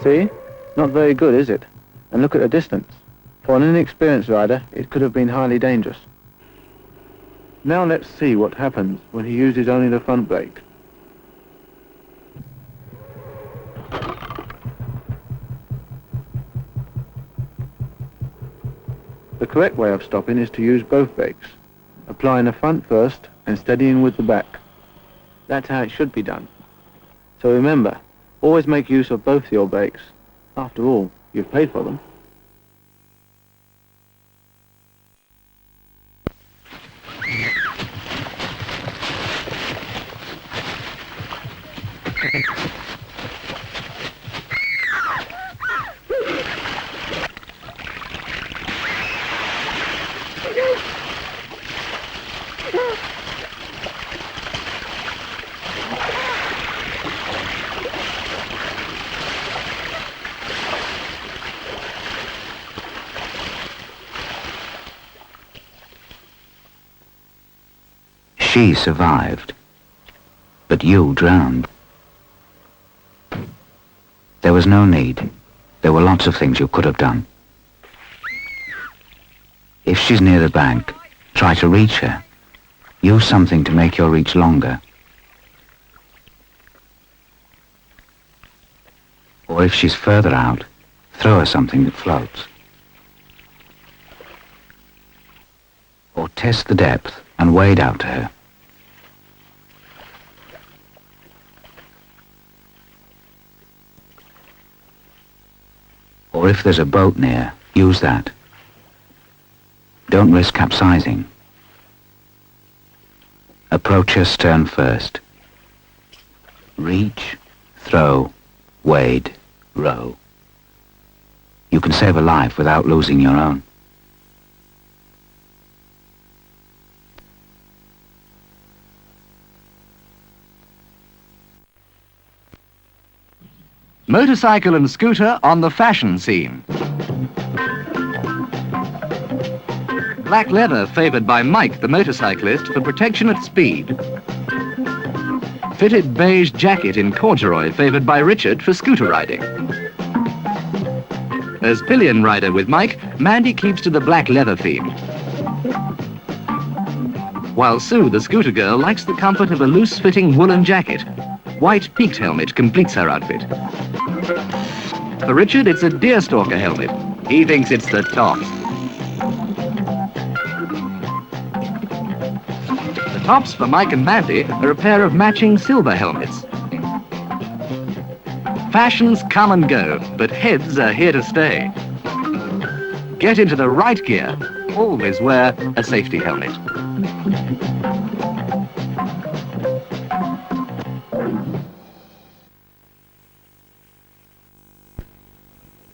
See? Not very good, is it? And look at the distance. For an inexperienced rider, it could have been highly dangerous. Now let's see what happens when he uses only the front brake. The correct way of stopping is to use both brakes, applying the front first and steadying with the back. That's how it should be done. So remember, always make use of both your brakes. After all, you've paid for them. She survived, but you drowned. There was no need. There were lots of things you could have done. If she's near the bank, try to reach her. Use something to make your reach longer. Or if she's further out, throw her something that floats. Or test the depth and wade out to her. Or if there's a boat near, use that. Don't risk capsizing. Approach her stern first. Reach, throw, wade, row. You can save a life without losing your own. Motorcycle and scooter on the fashion scene. Black leather favoured by Mike, the motorcyclist, for protection at speed. Fitted beige jacket in corduroy favoured by Richard for scooter riding. As pillion rider with Mike, Mandy keeps to the black leather theme. While Sue, the scooter girl, likes the comfort of a loose-fitting woolen jacket. White peaked helmet completes her outfit. For Richard, it's a deerstalker helmet. He thinks it's the tops. The tops for Mike and Mandy are a pair of matching silver helmets. Fashions come and go, but heads are here to stay. Get into the right gear. Always wear a safety helmet.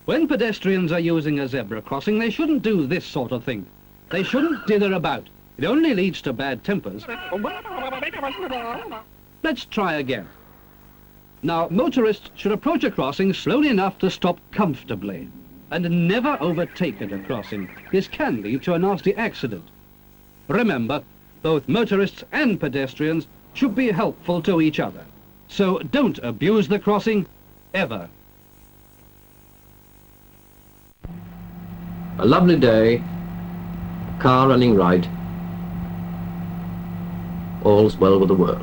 When pedestrians are using a zebra crossing, they shouldn't do this sort of thing. They shouldn't dither about. It only leads to bad tempers. Let's try again. Now, motorists should approach a crossing slowly enough to stop comfortably, and never overtake at a crossing. This can lead to a nasty accident. Remember, both motorists and pedestrians should be helpful to each other. So don't abuse the crossing, ever. A lovely day, car running right, all's well with the world.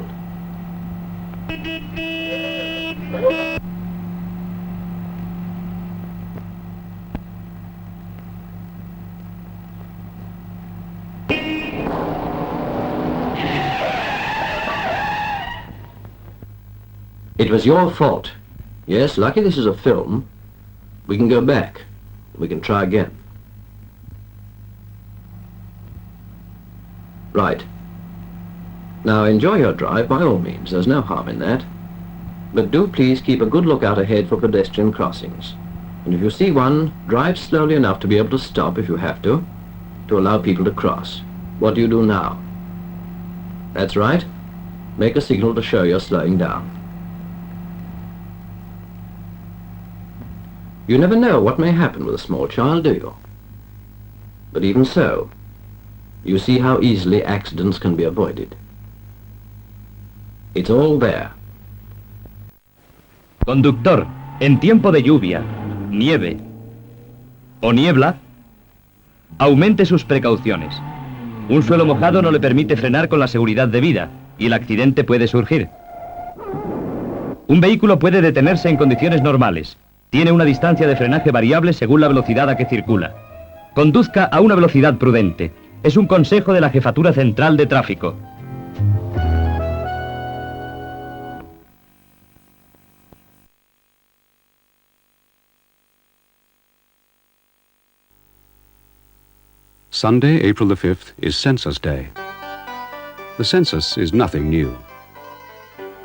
It was your fault. Yes, lucky this is a film. We can go back. We can try again. Right. Now enjoy your drive by all means. There's no harm in that. But do please keep a good lookout ahead for pedestrian crossings. And if you see one, drive slowly enough to be able to stop if you have to allow people to cross. What do you do now? That's right. Make a signal to show you're slowing down. You never know what may happen with a small child, do you? But even so, you see how easily accidents can be avoided. It's all there. Conductor, en tiempo de lluvia, nieve o niebla, aumente sus precauciones. Un suelo mojado no le permite frenar con la seguridad debida y el accidente puede surgir. Un vehículo puede detenerse en condiciones normales. Tiene una distancia de frenaje variable según la velocidad a que circula. Conduzca a una velocidad prudente. Es un consejo de la Jefatura Central de Tráfico. Sunday, April the 5th, is Census Day. The census is nothing new.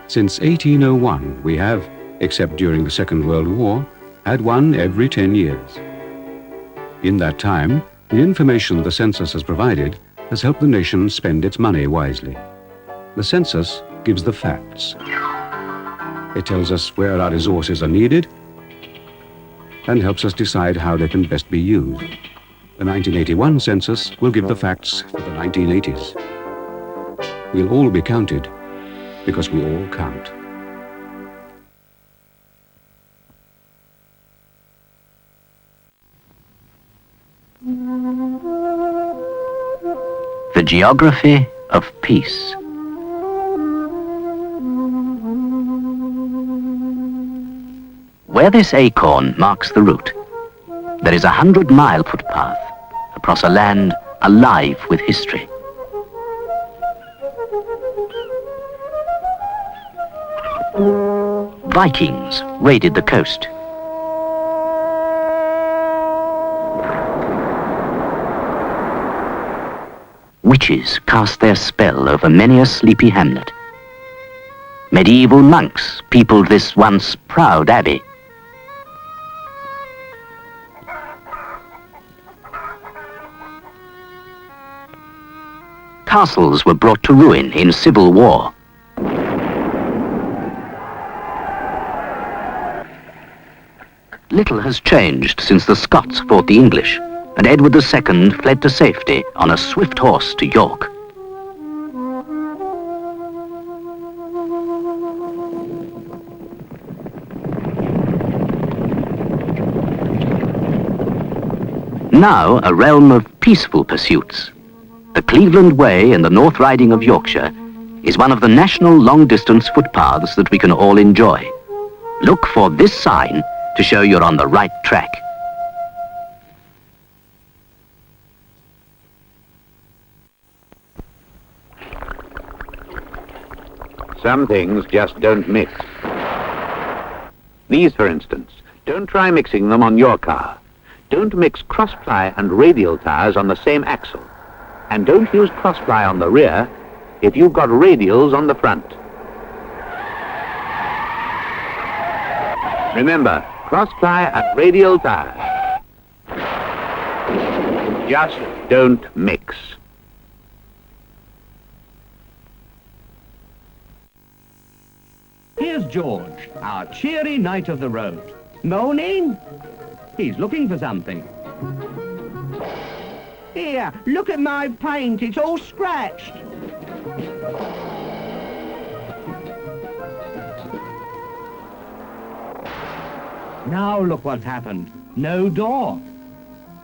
Since 1801, we have, except during the Second World War, had one every 10 years. In that time, the information the census has provided has helped the nation spend its money wisely. The census gives the facts. It tells us where our resources are needed and helps us decide how they can best be used. The 1981 census will give the facts for the 1980s. We'll all be counted because we all count. The geography of peace. Where this acorn marks the route, there is a 100-mile footpath across a land alive with history. Vikings raided the coast. Witches cast their spell over many a sleepy hamlet. Medieval monks peopled this once proud abbey. Castles were brought to ruin in civil war. Little has changed since the Scots fought the English, and Edward II fled to safety on a swift horse to York. Now a realm of peaceful pursuits. The Cleveland Way in the North Riding of Yorkshire is one of the national long-distance footpaths that we can all enjoy. Look for this sign to show you're on the right track. Some things just don't mix. These, for instance, don't try mixing them on your car. Don't mix cross-ply and radial tires on the same axle. And don't use cross-ply on the rear if you've got radials on the front. Remember, cross-ply and radial tires just don't mix. Here's George, our cheery knight of the road. Moaning? He's looking for something. Here, look at my paint. It's all scratched. Now look what's happened. No door.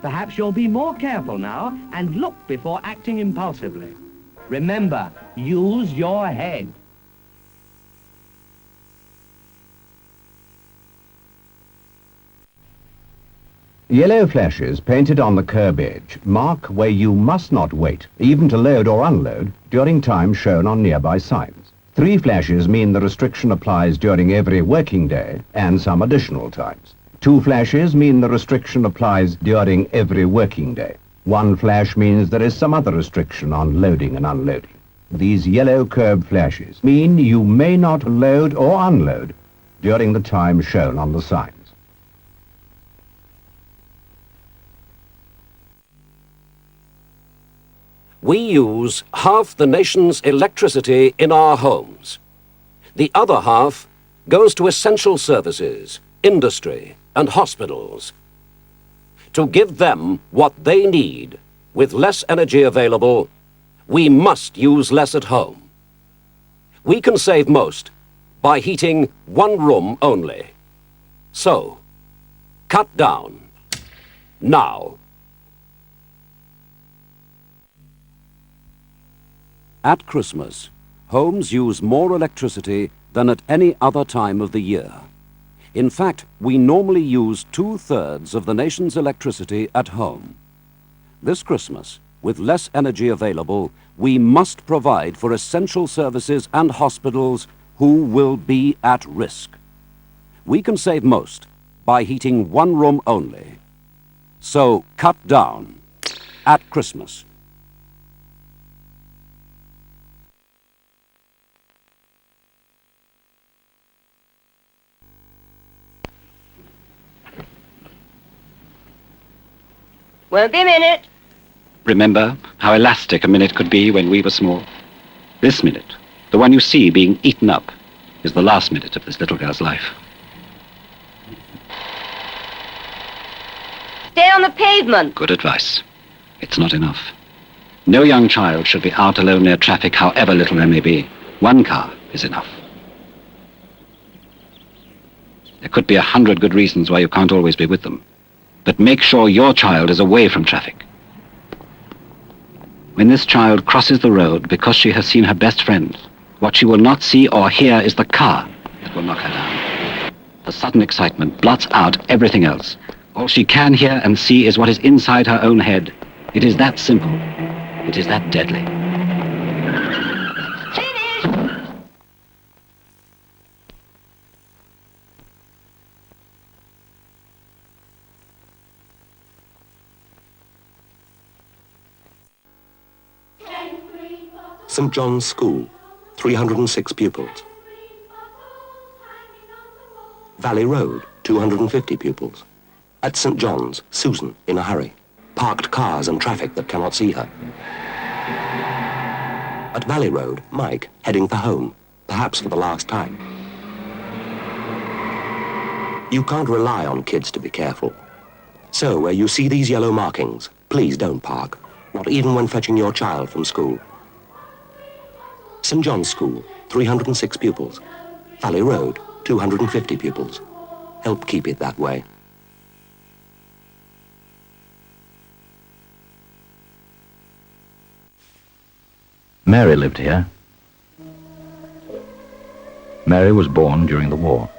Perhaps you'll be more careful now and look before acting impulsively. Remember, use your head. Yellow flashes painted on the curb edge mark where you must not wait, even to load or unload, during time shown on nearby signs. 3 flashes mean the restriction applies during every working day and some additional times. 2 flashes mean the restriction applies during every working day. 1 flash means there is some other restriction on loading and unloading. These yellow curb flashes mean you may not load or unload during the time shown on the signs. We use half the nation's electricity in our homes. The other half goes to essential services, industry, and hospitals. To give them what they need, with less energy available, we must use less at home. We can save most by heating one room only. So, cut down. Now. At Christmas, homes use more electricity than at any other time of the year. In fact, we normally use 2/3 of the nation's electricity at home. This Christmas, with less energy available, we must provide for essential services and hospitals who will be at risk. We can save most by heating one room only. So cut down at Christmas. Won't be a minute. Remember how elastic a minute could be when we were small? This minute, the one you see being eaten up, is the last minute of this little girl's life. Stay on the pavement. Good advice. It's not enough. No young child should be out alone near traffic, however little there may be. One car is enough. There could be 100 good reasons why you can't always be with them. But make sure your child is away from traffic. When this child crosses the road because she has seen her best friend, what she will not see or hear is the car that will knock her down. The sudden excitement blots out everything else. All she can hear and see is what is inside her own head. It is that simple. It is that deadly. St. John's School, 306 pupils. Valley Road, 250 pupils. At St. John's, Susan, in a hurry. Parked cars and traffic that cannot see her. At Valley Road, Mike, heading for home, perhaps for the last time. You can't rely on kids to be careful. So, where you see these yellow markings, please don't park. Not even when fetching your child from school. St. John's School, 306 pupils. Valley Road, 250 pupils. Help keep it that way. Mary lived here. Mary was born during the war.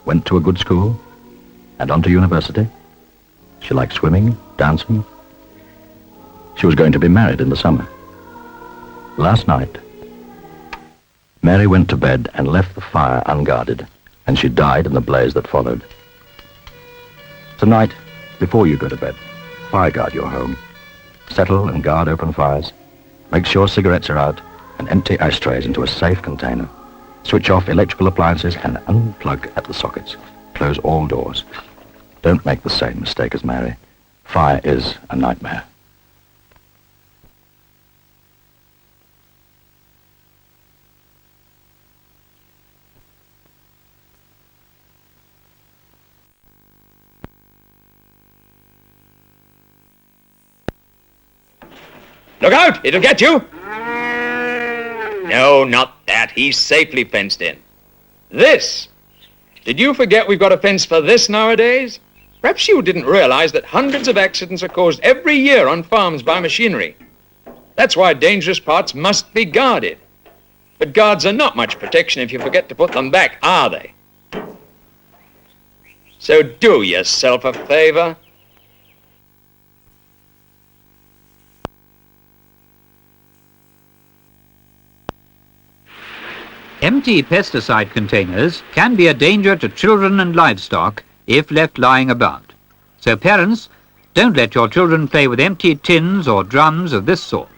Went to a good school and on to university. She liked swimming, dancing. She was going to be married in the summer. Last night, Mary went to bed and left the fire unguarded, and she died in the blaze that followed. Tonight, before you go to bed, fire guard your home. Settle and guard open fires. Make sure cigarettes are out and empty ashtrays into a safe container. Switch off electrical appliances and unplug at the sockets. Close all doors. Don't make the same mistake as Mary. Fire is a nightmare. Look out! It'll get you! No, not that. He's safely fenced in. This! Did you forget we've got a fence for this nowadays? Perhaps you didn't realize that hundreds of accidents are caused every year on farms by machinery. That's why dangerous parts must be guarded. But guards are not much protection if you forget to put them back, are they? So do yourself a favor. Empty pesticide containers can be a danger to children and livestock if left lying about. So parents, don't let your children play with empty tins or drums of this sort.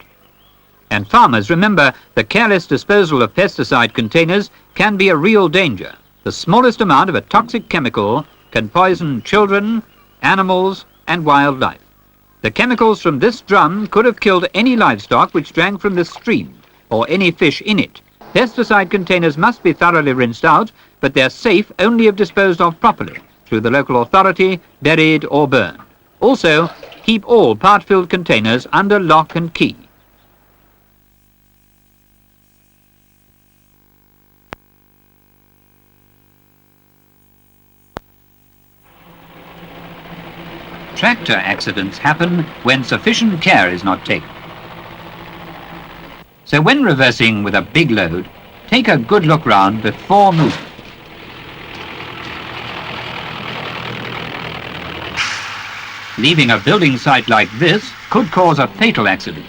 And farmers, remember, the careless disposal of pesticide containers can be a real danger. The smallest amount of a toxic chemical can poison children, animals, and wildlife. The chemicals from this drum could have killed any livestock which drank from this stream, or any fish in it. Pesticide containers must be thoroughly rinsed out, but they're safe only if disposed of properly, through the local authority, buried or burned. Also, keep all part-filled containers under lock and key. Tractor accidents happen when sufficient care is not taken. So when reversing with a big load, take a good look round before moving. Leaving a building site like this could cause a fatal accident.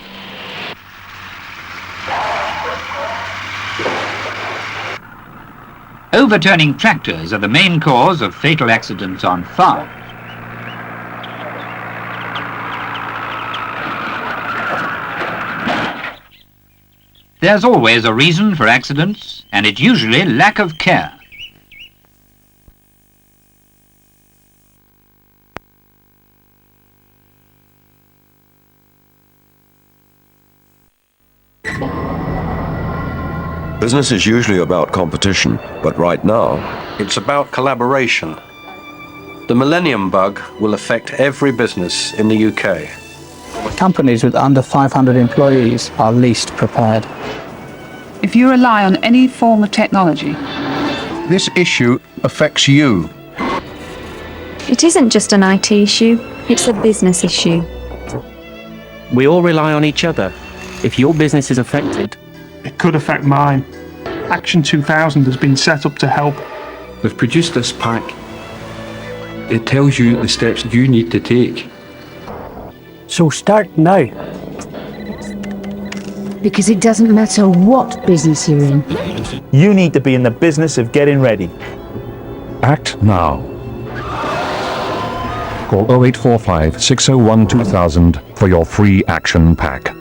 Overturning tractors are the main cause of fatal accidents on farms. There's always a reason for accidents, and it's usually lack of care. Business is usually about competition, but right now, it's about collaboration. The Millennium Bug will affect every business in the UK. Companies with under 500 employees are least prepared. If you rely on any form of technology, this issue affects you. It isn't just an IT issue, it's a business issue. We all rely on each other. If your business is affected, it could affect mine. Action 2000 has been set up to help. We've produced this pack. It tells you the steps you need to take. So start now. Because it doesn't matter what business you're in. You need to be in the business of getting ready. Act now. Call 0845 601 2000 for your free action pack.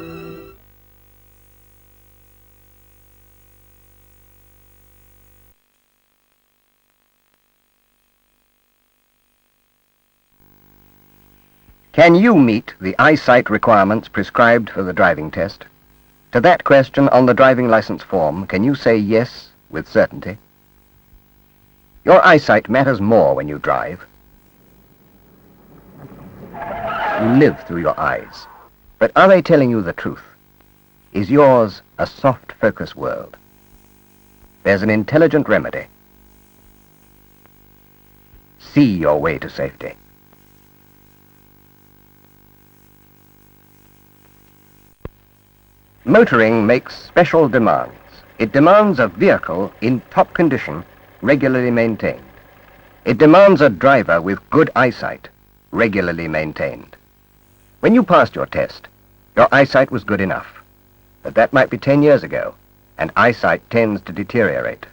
Can you meet the eyesight requirements prescribed for the driving test? To that question on the driving license form, can you say yes with certainty? Your eyesight matters more when you drive. You live through your eyes. But are they telling you the truth? Is yours a soft focus world? There's an intelligent remedy. See your way to safety. Motoring makes special demands. It demands a vehicle in top condition, regularly maintained. It demands a driver with good eyesight, regularly maintained. When you passed your test, your eyesight was good enough. But that might be 10 years ago, and eyesight tends to deteriorate.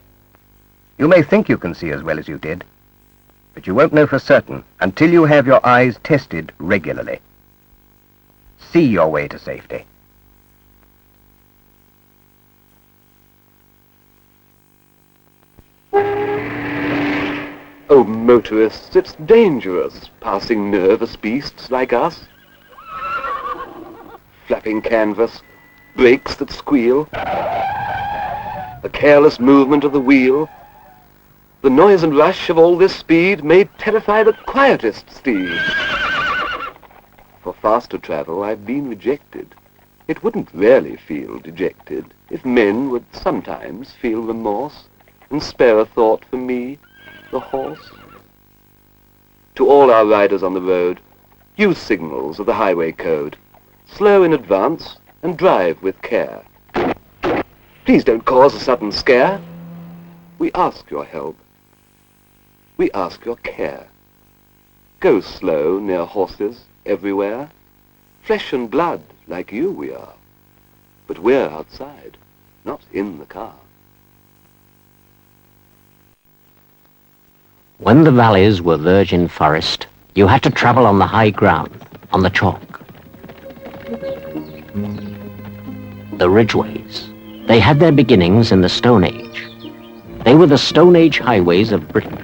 You may think you can see as well as you did, but you won't know for certain until you have your eyes tested regularly. See your way to safety. Oh, motorists, it's dangerous, passing nervous beasts like us. Flapping canvas, brakes that squeal, a careless movement of the wheel. The noise and rush of all this speed may terrify the quietest steed. For faster travel, I've been rejected. It wouldn't really feel dejected if men would sometimes feel remorse and spare a thought for me, the horse. To all our riders on the road, use signals of the highway code. Slow in advance and drive with care. Please don't cause a sudden scare. We ask your help. We ask your care. Go slow near horses everywhere. Flesh and blood like you we are. But we're outside, not in the car. When the valleys were virgin forest, you had to travel on the high ground, on the chalk. The ridgeways. They had their beginnings in the Stone Age. They were the Stone Age highways of Britain.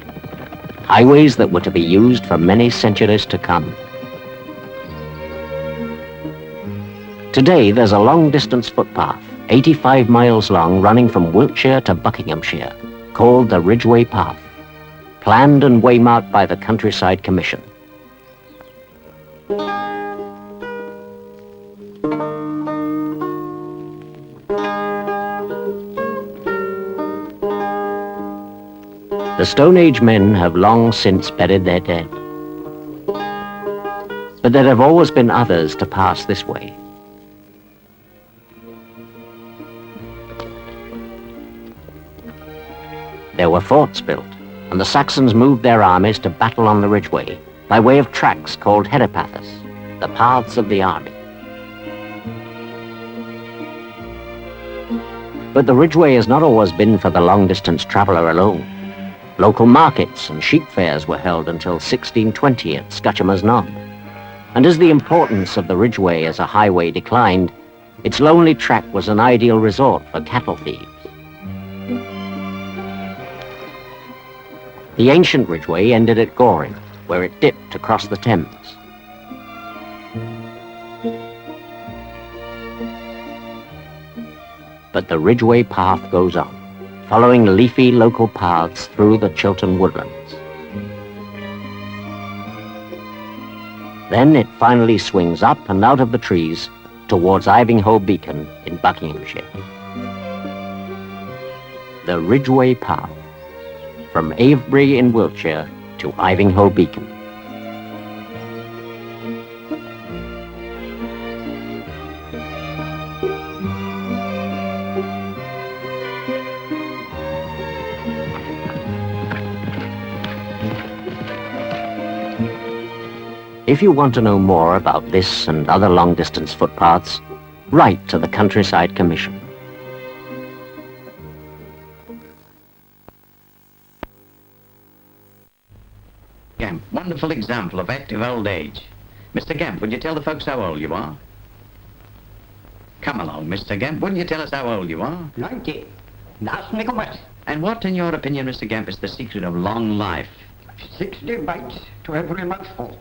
Highways that were to be used for many centuries to come. Today, there's a long-distance footpath, 85 miles long, running from Wiltshire to Buckinghamshire, called the Ridgeway Path, planned and waymarked by the Countryside Commission. The Stone Age men have long since buried their dead. But there have always been others to pass this way. There were forts built, and the Saxons moved their armies to battle on the Ridgeway by way of tracks called heripaths, the paths of the army. But the Ridgeway has not always been for the long-distance traveller alone. Local markets and sheep fairs were held until 1620 at Scutchamer's Knob. And as the importance of the Ridgeway as a highway declined, its lonely track was an ideal resort for cattle thieves. The ancient Ridgeway ended at Goring, where it dipped across the Thames. But the Ridgeway Path goes on, following leafy local paths through the Chiltern woodlands. Then it finally swings up and out of the trees towards Ivinghoe Beacon in Buckinghamshire. The Ridgeway Path, from Avebury in Wiltshire to Ivinghoe Beacon. If you want to know more about this and other long-distance footpaths, write to the Countryside Commission. Gamp, wonderful example of active old age. Mr. Gamp, would you tell the folks how old you are? Come along, Mr. Gamp, wouldn't you tell us how old you are? 90. That's Nicholas. And what, in your opinion, Mr. Gamp, is the secret of long life? 60 bites to every mouthful.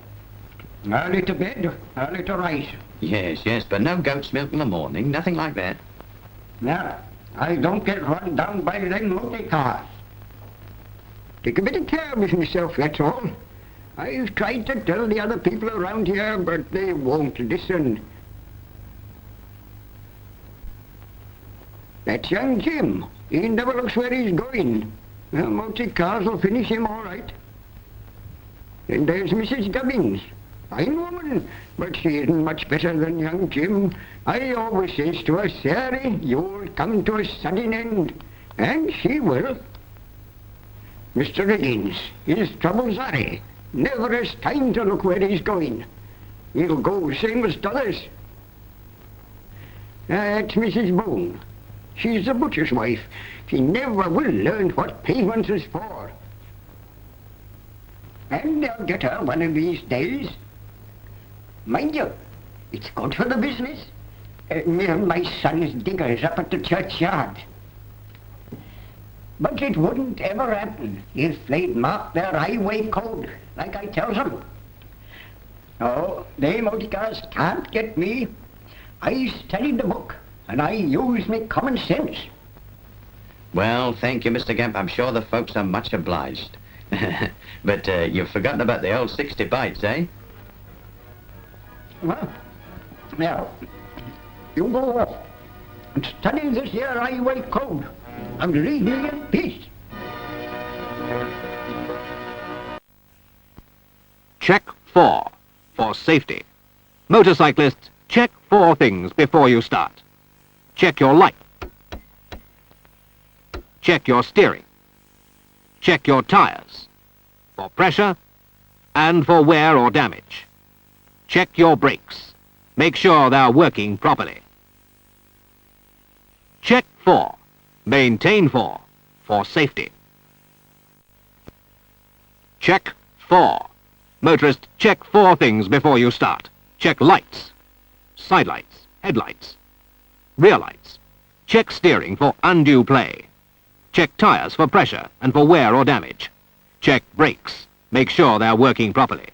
Early to bed, early to rise. Yes, yes, but no goat's milk in the morning, nothing like that. No, I don't get run down by them motor cars. Take a bit of care with myself, that's all. I've tried to tell the other people around here, but they won't listen. That's young Jim. He never looks where he's going. The motor cars will finish him all right. And there's Mrs. Gubbins. Fine woman, but she isn't much better than young Jim. I always says to her, Sarah, you'll come to a sudden end. And she will. Mr. Riggins, his troubles are he. Never has time to look where he's going. He'll go same as others. That's Mrs. Boone. She's a butcher's wife. She never will learn what pavements is for. And they'll get her one of these days. Mind you, it's good for the business. Me and my son's diggers up at the churchyard. But it wouldn't ever happen if they'd marked their highway code, like I tells them. No, they motor cars can't get me. I studied the book, and I use me common sense. Well, thank you, Mr. Gamp. I'm sure the folks are much obliged. But you've forgotten about the old 60 bites, eh? Well, now, you go off and study this here highway code and leave me in peace. Check 4 for safety. Motorcyclists, check 4 things before you start. Check your light. Check your steering. Check your tires for pressure and for wear or damage. Check your brakes. Make sure they're working properly. Check 4. Maintain 4 for safety. Check 4. Motorist, check 4 things before you start. Check lights, side lights, headlights, rear lights. Check steering for undue play. Check tires for pressure and for wear or damage. Check brakes. Make sure they're working properly.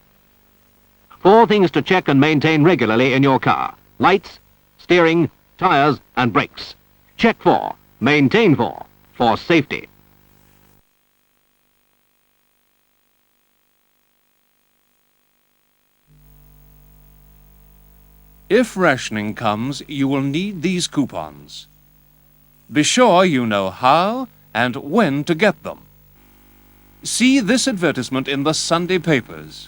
4 things to check and maintain regularly in your car. Lights, steering, tires and brakes. Check 4. Maintain 4. For safety. If rationing comes, you will need these coupons. Be sure you know how and when to get them. See this advertisement in the Sunday papers.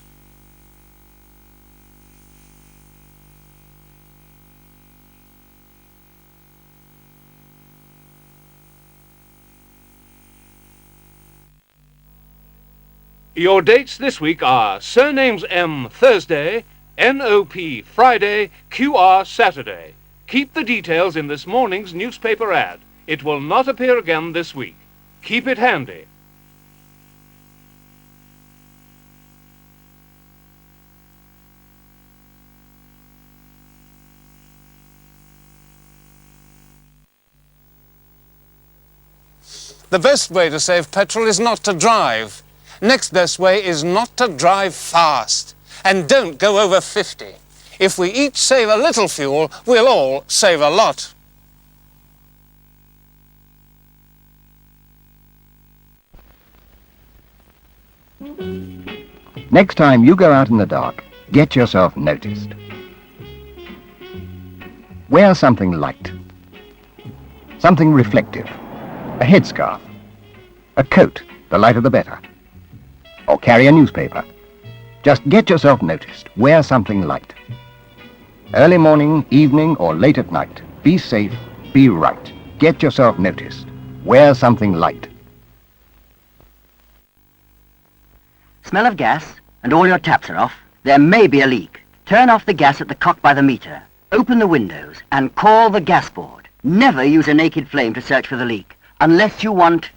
Your dates this week are surnames M Thursday, NOP Friday, QR Saturday. Keep the details in this morning's newspaper ad. It will not appear again this week. Keep it handy. The best way to save petrol is not to drive. Next best way is not to drive fast. And don't go over 50. If we each save a little fuel, we'll all save a lot. Next time you go out in the dark, get yourself noticed. Wear something light. Something reflective. A headscarf. A coat, the lighter the better. Or carry a newspaper. Just get yourself noticed. Wear something light. Early morning, evening, or late at night. Be safe, be right. Get yourself noticed. Wear something light. Smell of gas, and all your taps are off? There may be a leak. Turn off the gas at the cock by the meter. Open the windows and call the gas board. Never use a naked flame to search for the leak, unless you want...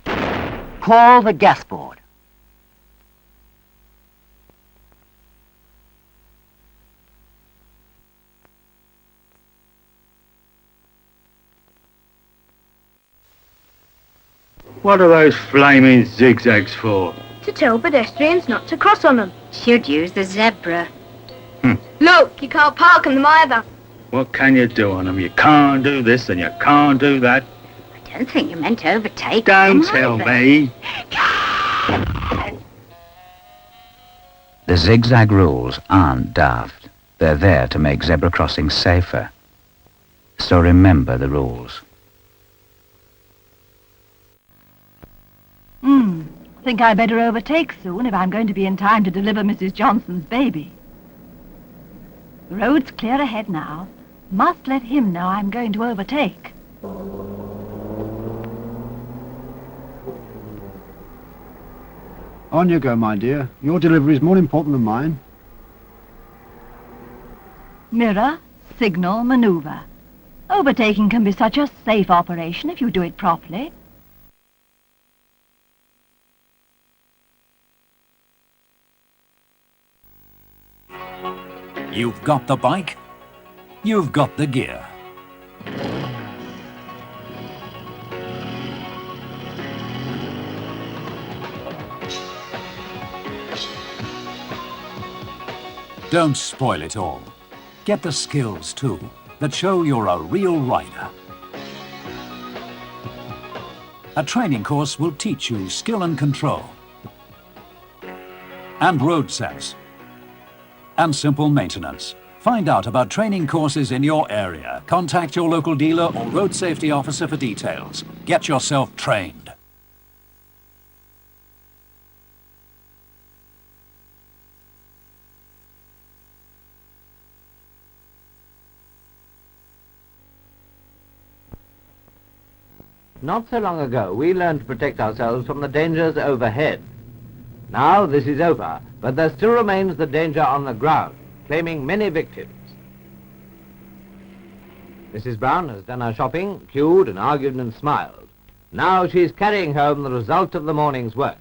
Call the gas board. What are those flaming zigzags for? To tell pedestrians not to cross on them. Should use the zebra. Look, you can't park on them either. What can you do on them? You can't do this and you can't do that. I don't think you're meant to overtake Don't them tell either. me. The zigzag rules aren't daft. They're there to make zebra crossings safer. So remember the rules. Think I better overtake soon if I'm going to be in time to deliver Mrs. Johnson's baby. The road's clear ahead now. Must let him know I'm going to overtake. On you go, my dear. Your delivery is more important than mine. Mirror, signal, maneuver. Overtaking can be such a safe operation if you do it properly. You've got the bike, you've got the gear. Don't spoil it all. Get the skills too, that show you're a real rider. A training course will teach you skill and control, and road sense, and simple maintenance. Find out about training courses in your area. Contact your local dealer or road safety officer for details. Get yourself trained. Not so long ago, we learned to protect ourselves from the dangers overhead. Now this is over, but there still remains the danger on the ground, claiming many victims. Mrs. Brown has done her shopping, queued and argued and smiled. Now she's carrying home the result of the morning's work.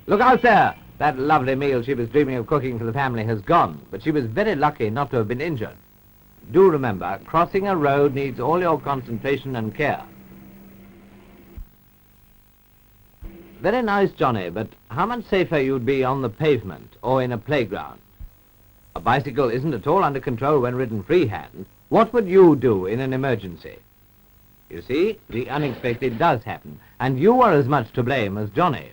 Look out there! That lovely meal she was dreaming of cooking for the family has gone, but she was very lucky not to have been injured. Do remember, crossing a road needs all your concentration and care. Very nice, Johnny, but how much safer you'd be on the pavement or in a playground? A bicycle isn't at all under control when ridden freehand. What would you do in an emergency? You see, the unexpected does happen, and you are as much to blame as Johnny.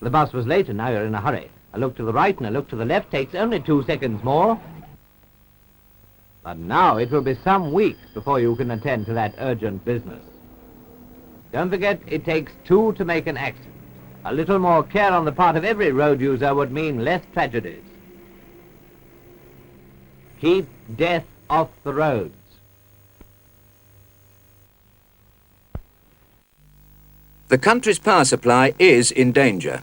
The bus was late and now you're in a hurry. A look to the right and a look to the left takes only 2 seconds more. But now it will be some weeks before you can attend to that urgent business. Don't forget, it takes 2 to make an accident. A little more care on the part of every road user would mean less tragedies. Keep death off the roads. The country's power supply is in danger.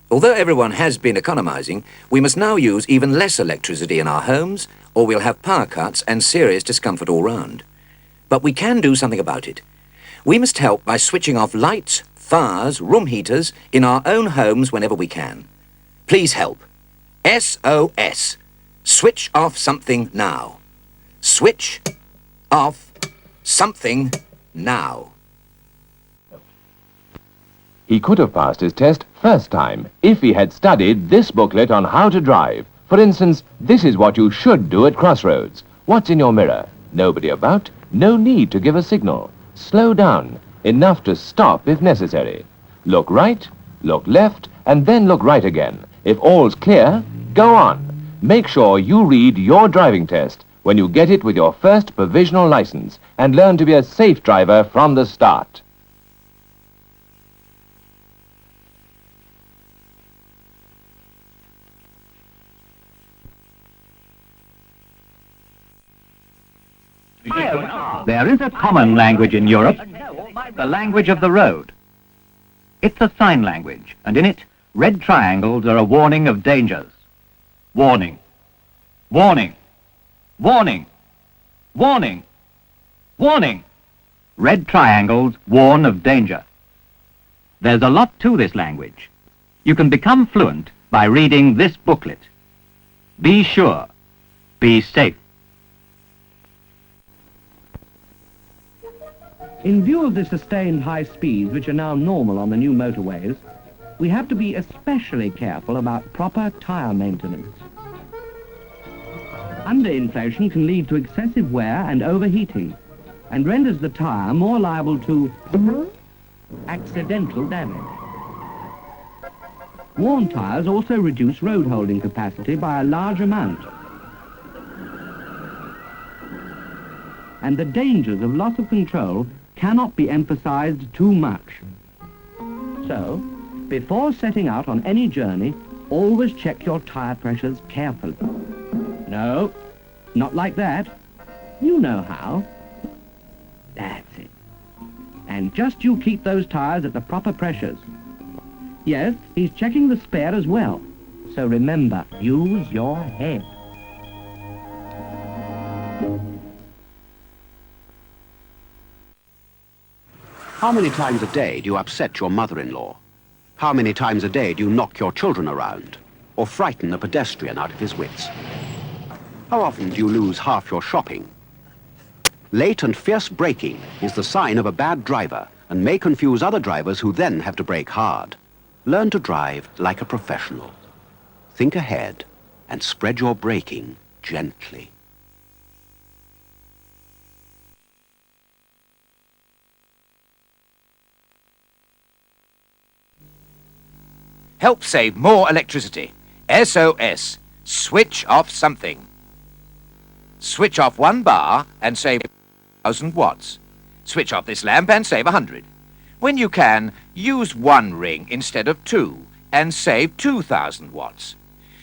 Although everyone has been economising, we must now use even less electricity in our homes, or we'll have power cuts and serious discomfort all round. But we can do something about it. We must help by switching off lights, fires, room heaters in our own homes whenever we can. Please help. SOS. Switch off something now. Switch off something now. He could have passed his test first time if he had studied this booklet on how to drive. For instance, this is what you should do at crossroads. What's in your mirror? Nobody about? No need to give a signal. Slow down, enough to stop if necessary. Look right, look left, and then look right again. If all's clear, go on. Make sure you read your driving test when you get it with your first provisional license and learn to be a safe driver from the start. There is a common language in Europe, the language of the road. It's a sign language, and in it, red triangles are a warning of dangers. Warning. Warning. Warning. Warning. Warning. Red triangles warn of danger. There's a lot to this language. You can become fluent by reading this booklet. Be sure. Be safe. In view of the sustained high speeds which are now normal on the new motorways, we have to be especially careful about proper tyre maintenance. Underinflation can lead to excessive wear and overheating, and renders the tyre more liable to accidental damage. Worn tyres also reduce road holding capacity by a large amount. And the dangers of loss of control cannot be emphasized too much. So, before setting out on any journey, always check your tire pressures carefully. No, not like that. You know how. That's it. And just you keep those tires at the proper pressures. Yes, he's checking the spare as well. So remember, use your head. How many times a day do you upset your mother-in-law? How many times a day do you knock your children around or frighten a pedestrian out of his wits? How often do you lose half your shopping? Late and fierce braking is the sign of a bad driver and may confuse other drivers who then have to brake hard. Learn to drive like a professional. Think ahead and spread your braking gently. Help save more electricity. SOS. Switch off something. Switch off 1 bar and save 1,000 watts. Switch off this lamp and save 100. When you can, use 1 ring instead of 2 and save 2,000 watts.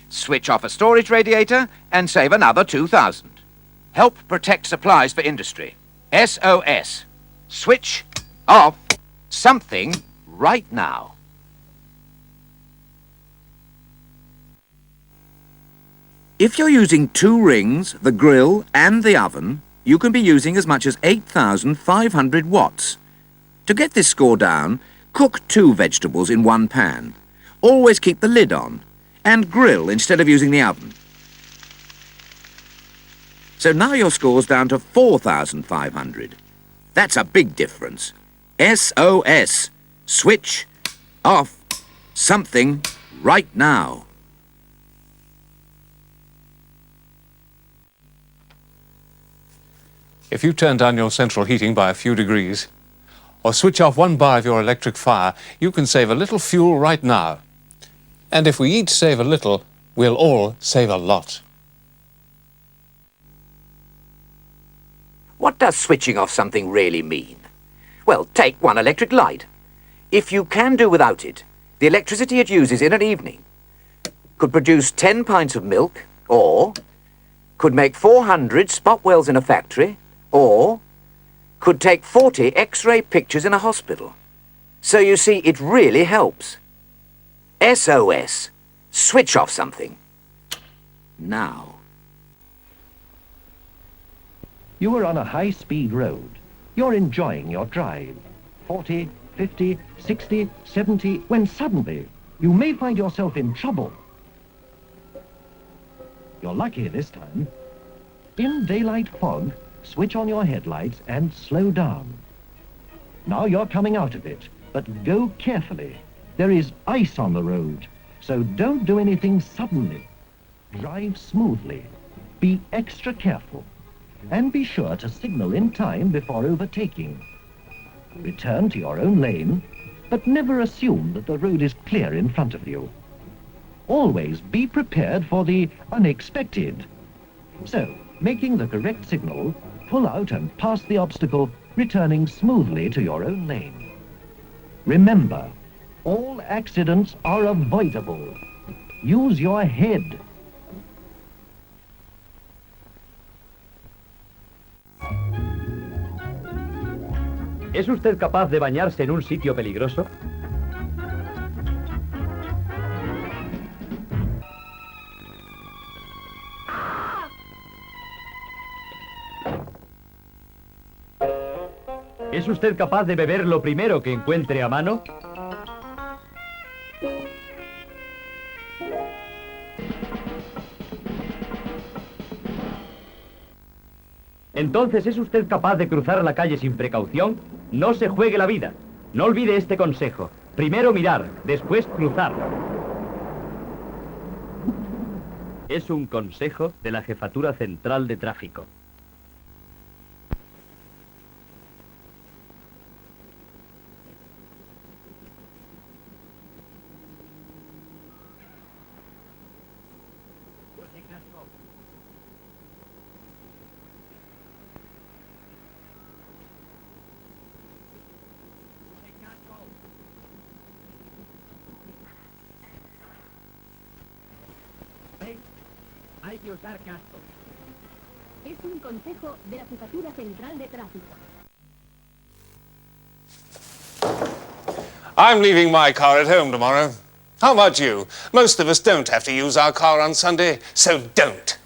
Switch off a storage radiator and save another 2,000. Help protect supplies for industry. SOS. Switch off something right now. If you're using 2 rings, the grill and the oven, you can be using as much as 8,500 watts. To get this score down, Cook 2 vegetables in one pan. Always keep the lid on. And grill instead of using the oven. So now your score's down to 4,500. That's a big difference. SOS. Switch off something right now. If you turn down your central heating by a few degrees, or switch off one bar of your electric fire, you can save a little fuel right now. And if we each save a little, we'll all save a lot. What does switching off something really mean? Well, take one electric light. If you can do without it, the electricity it uses in an evening could produce 10 pints of milk, or could make 400 spot wells in a factory, or could take 40 X-ray pictures in a hospital. So you see, it really helps. SOS. Switch off something. Now. You are on a high-speed road. You're enjoying your drive. 40, 50, 60, 70, when suddenly you may find yourself in trouble. You're lucky this time. In daylight fog, switch on your headlights and slow down. Now you're coming out of it, but go carefully. There is ice on the road, so don't do anything suddenly. Drive smoothly. Be extra careful. And be sure to signal in time before overtaking. Return to your own lane, but never assume that the road is clear in front of you. Always be prepared for the unexpected. So, making the correct signal, pull out and pass the obstacle, returning smoothly to your own lane. Remember, all accidents are avoidable. Use your head. ¿Es usted capaz de bañarse en un sitio peligroso? ¿Es usted capaz de beber lo primero que encuentre a mano? Entonces, ¿es usted capaz de cruzar la calle sin precaución? No se juegue la vida. No olvide este consejo. Primero mirar, después cruzar. Es un consejo de la Jefatura Central de Tráfico. Hay que usar casco. Es un consejo de la Jefatura Central de Tráfico. I'm leaving my car at home tomorrow. How about you? Most of us don't have to use our car on Sunday, so don't.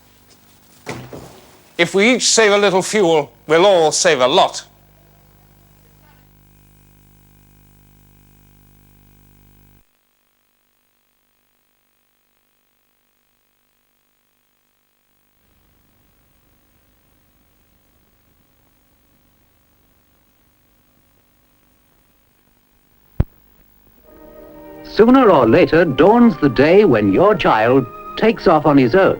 If we each save a little fuel, we'll all save a lot. Sooner or later dawns the day when your child takes off on his own.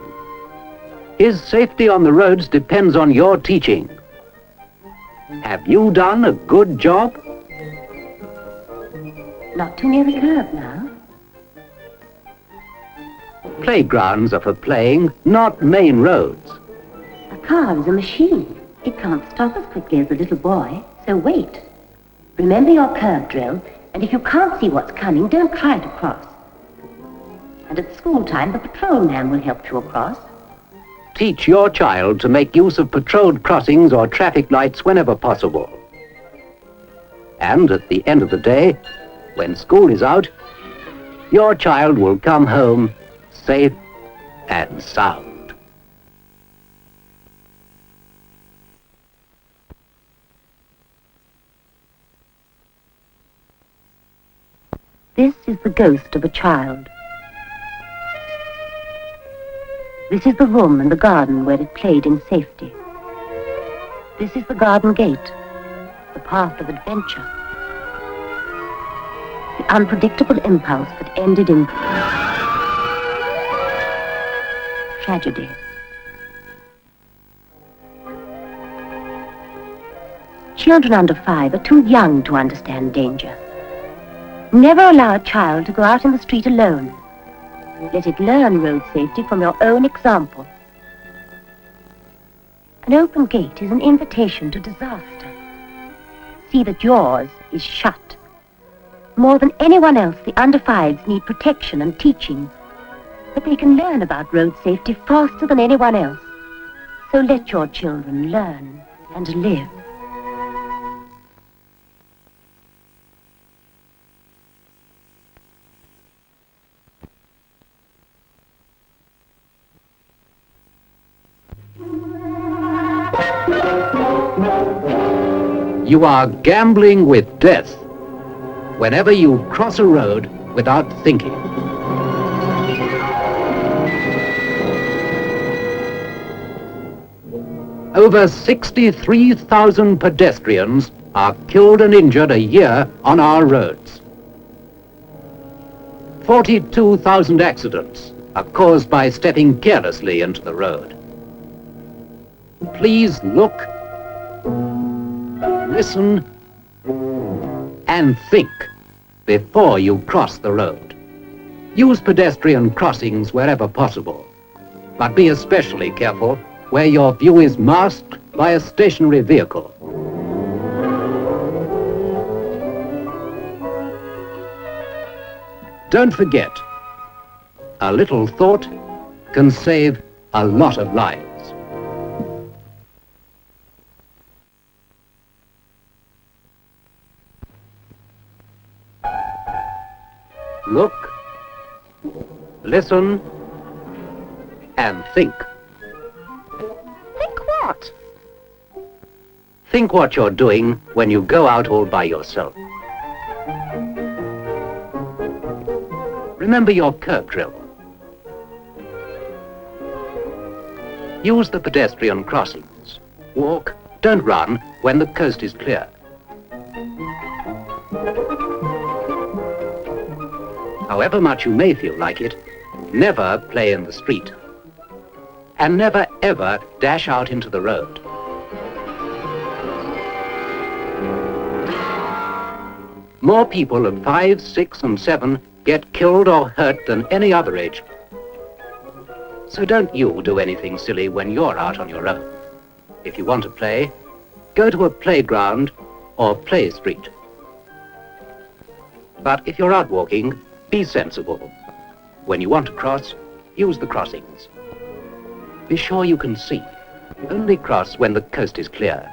His safety on the roads depends on your teaching. Have you done a good job? Not too near the curb now. Playgrounds are for playing, not main roads. A car is a machine. It can't stop as quickly as a little boy, so wait. Remember your curb drill, and if you can't see what's coming, don't try to cross. And at school time, the patrolman will help you across. Teach your child to make use of patrolled crossings or traffic lights whenever possible. And at the end of the day, when school is out, your child will come home safe and sound. This is the ghost of a child. This is the room and the garden where it played in safety. This is the garden gate, the path of adventure. The unpredictable impulse that ended in tragedy. Children under 5 are too young to understand danger. Never allow a child to go out in the street alone. Let it learn road safety from your own example. An open gate is an invitation to disaster. See that yours is shut. More than anyone else, the under 5s need protection and teaching. But they can learn about road safety faster than anyone else. So let your children learn and live. You are gambling with death whenever you cross a road without thinking. Over 63,000 pedestrians are killed and injured a year on our roads. 42,000 accidents are caused by stepping carelessly into the road. Please look, listen, and think before you cross the road. Use pedestrian crossings wherever possible, but be especially careful where your view is masked by a stationary vehicle. Don't forget, a little thought can save a lot of lives. Look, listen, and think. Think what? Think what you're doing when you go out all by yourself. Remember your curb drill. Use the pedestrian crossings. Walk, don't run when the coast is clear. However much you may feel like it, never play in the street. And never ever dash out into the road. More people of 5, 6, and 7 get killed or hurt than any other age. So don't you do anything silly when you're out on your own. If you want to play, go to a playground or play street. But if you're out walking, be sensible. When you want to cross, use the crossings. Be sure you can see. Only cross when the coast is clear.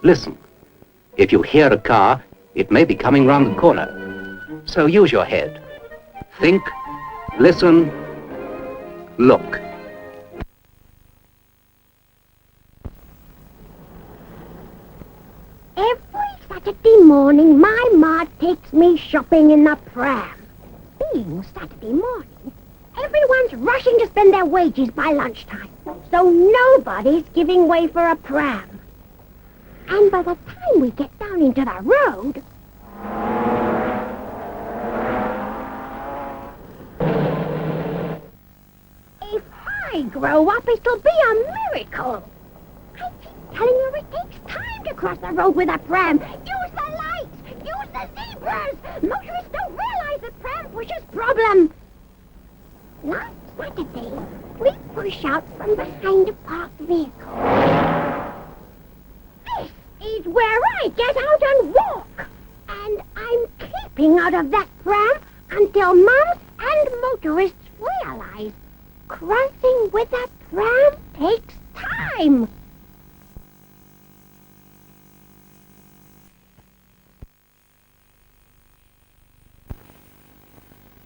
Listen. If you hear a car, it may be coming round the corner. So use your head. Think, listen, look. Every Saturday morning, my ma takes me shopping in the pram. Being Saturday morning, everyone's rushing to spend their wages by lunchtime, so nobody's giving way for a pram. And by the time we get down into the road, if I grow up, it'll be a miracle. I keep telling you it takes time to cross the road with a pram. Use the lights! Use the zebras! Motorists don't realize the pram pushes problems. Last Saturday, we push out from behind a parked vehicle. This is where I get out and walk. And I'm keeping out of that pram until mums and motorists realize crossing with a pram takes time.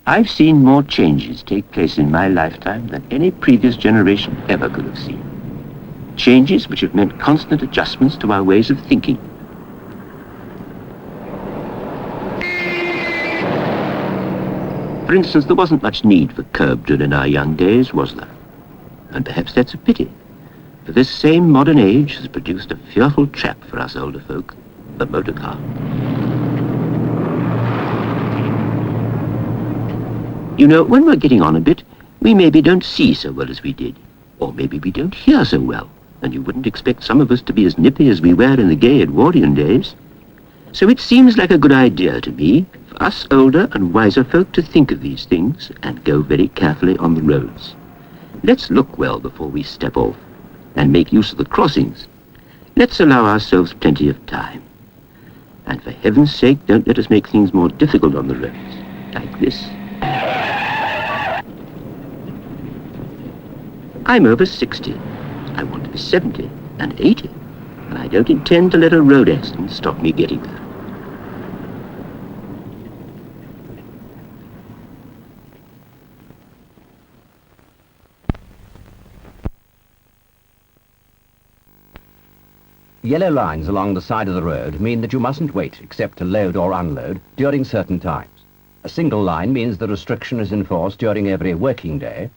I've seen more changes take place in my lifetime than any previous generation ever could have seen. Changes which have meant constant adjustments to our ways of thinking. For instance, there wasn't much need for curb drill in our young days, was there? And perhaps that's a pity, for this same modern age has produced a fearful trap for us older folk, the motor car. You know, when we're getting on a bit, we maybe don't see so well as we did, or maybe we don't hear so well, and you wouldn't expect some of us to be as nippy as we were in the gay Edwardian days. So it seems like a good idea to me for us older and wiser folk to think of these things and go very carefully on the roads. Let's look well before we step off and make use of the crossings. Let's allow ourselves plenty of time. And for heaven's sake, don't let us make things more difficult on the roads, like this. I'm over 60. I want to be 70 and 80, and I don't intend to let a road accident stop me getting there. Yellow lines along the side of the road mean that you mustn't wait except to load or unload during certain times. A single line means the restriction is enforced during every working day.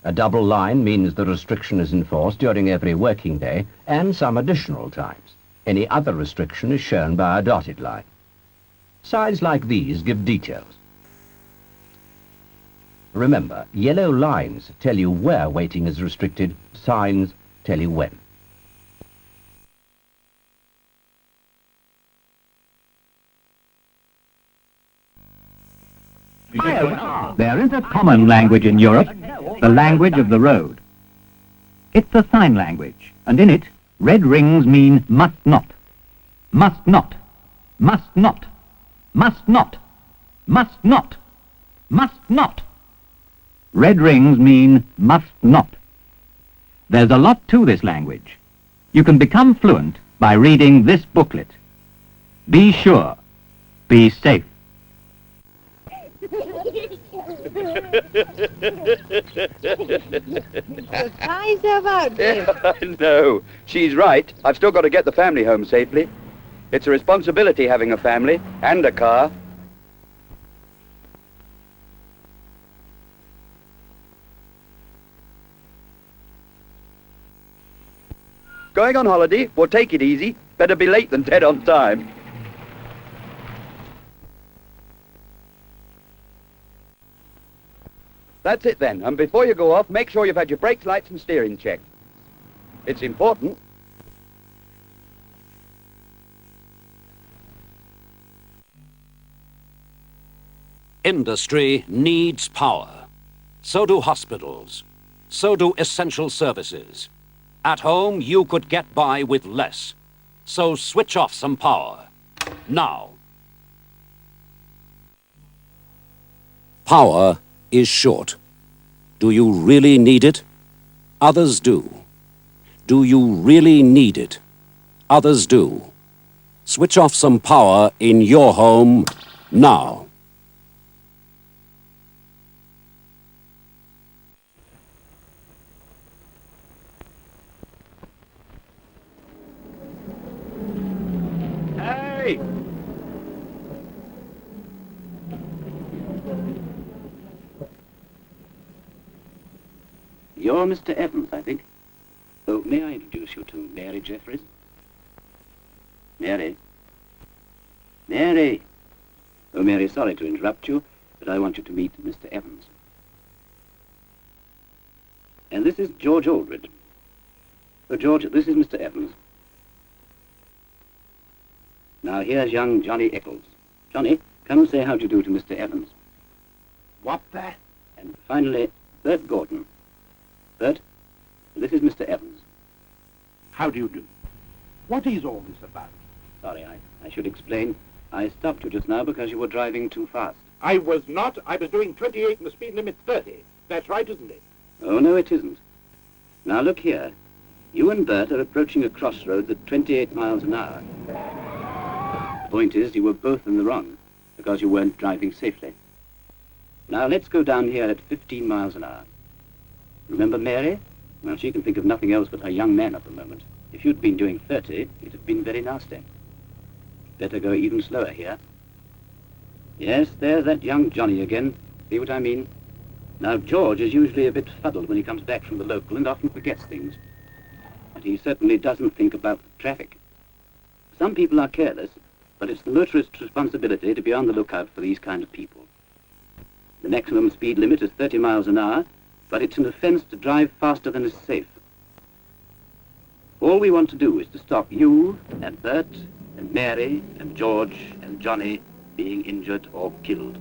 A double line means the restriction is enforced during every working day and some additional times. Any other restriction is shown by a dotted line. Signs like these give details. Remember, yellow lines tell you where waiting is restricted, signs tell you when. There is a common language in Europe, the language of the road. It's a sign language, and in it, red rings mean must not, must not, must not, must not, must not, must not. Red rings mean must not. There's a lot to this language. You can become fluent by reading this booklet. Be sure, be safe. Try yourself out, Jim. No, she's right. I've still got to get the family home safely. It's a responsibility having a family and a car. Going on holiday? Well, take it easy. Better be late than dead on time. That's it then, and before you go off, make sure you've had your brakes, lights and steering checked. It's important. Industry needs power. So do hospitals. So do essential services. At home, you could get by with less. So switch off some power. Now. Power is short. Do you really need it? Others do. Do you really need it? Others do. Switch off some power in your home now. Hey! You're Mr. Evans, I think. Oh, may I introduce you to Mary Jeffries? Mary? Mary! Oh, Mary, sorry to interrupt you, but I want you to meet Mr. Evans. And this is George Aldred. Oh, George, this is Mr. Evans. Now, here's young Johnny Eccles. Johnny, come and say how do you do to Mr. Evans. What the? And finally, Bert Gordon. Bert, this is Mr. Evans. How do you do? What is all this about? Sorry, I should explain. I stopped you just now because you were driving too fast. I was not. I was doing 28 and the speed limit 30. That's right, isn't it? Oh, no, it isn't. Now, look here. You and Bert are approaching a crossroads at 28 miles an hour. The point is, you were both in the wrong, because you weren't driving safely. Now, let's go down here at 15 miles an hour. Remember Mary? Well, she can think of nothing else but her young man at the moment. If you'd been doing 30, it'd have been very nasty. Better go even slower here. Yes, there's that young Johnny again. See what I mean? Now, George is usually a bit fuddled when he comes back from the local and often forgets things. And he certainly doesn't think about the traffic. Some people are careless, but it's the motorist's responsibility to be on the lookout for these kind of people. The maximum speed limit is 30 miles an hour, but it's an offence to drive faster than is safe. All we want to do is to stop you and Bert and Mary and George and Johnny being injured or killed.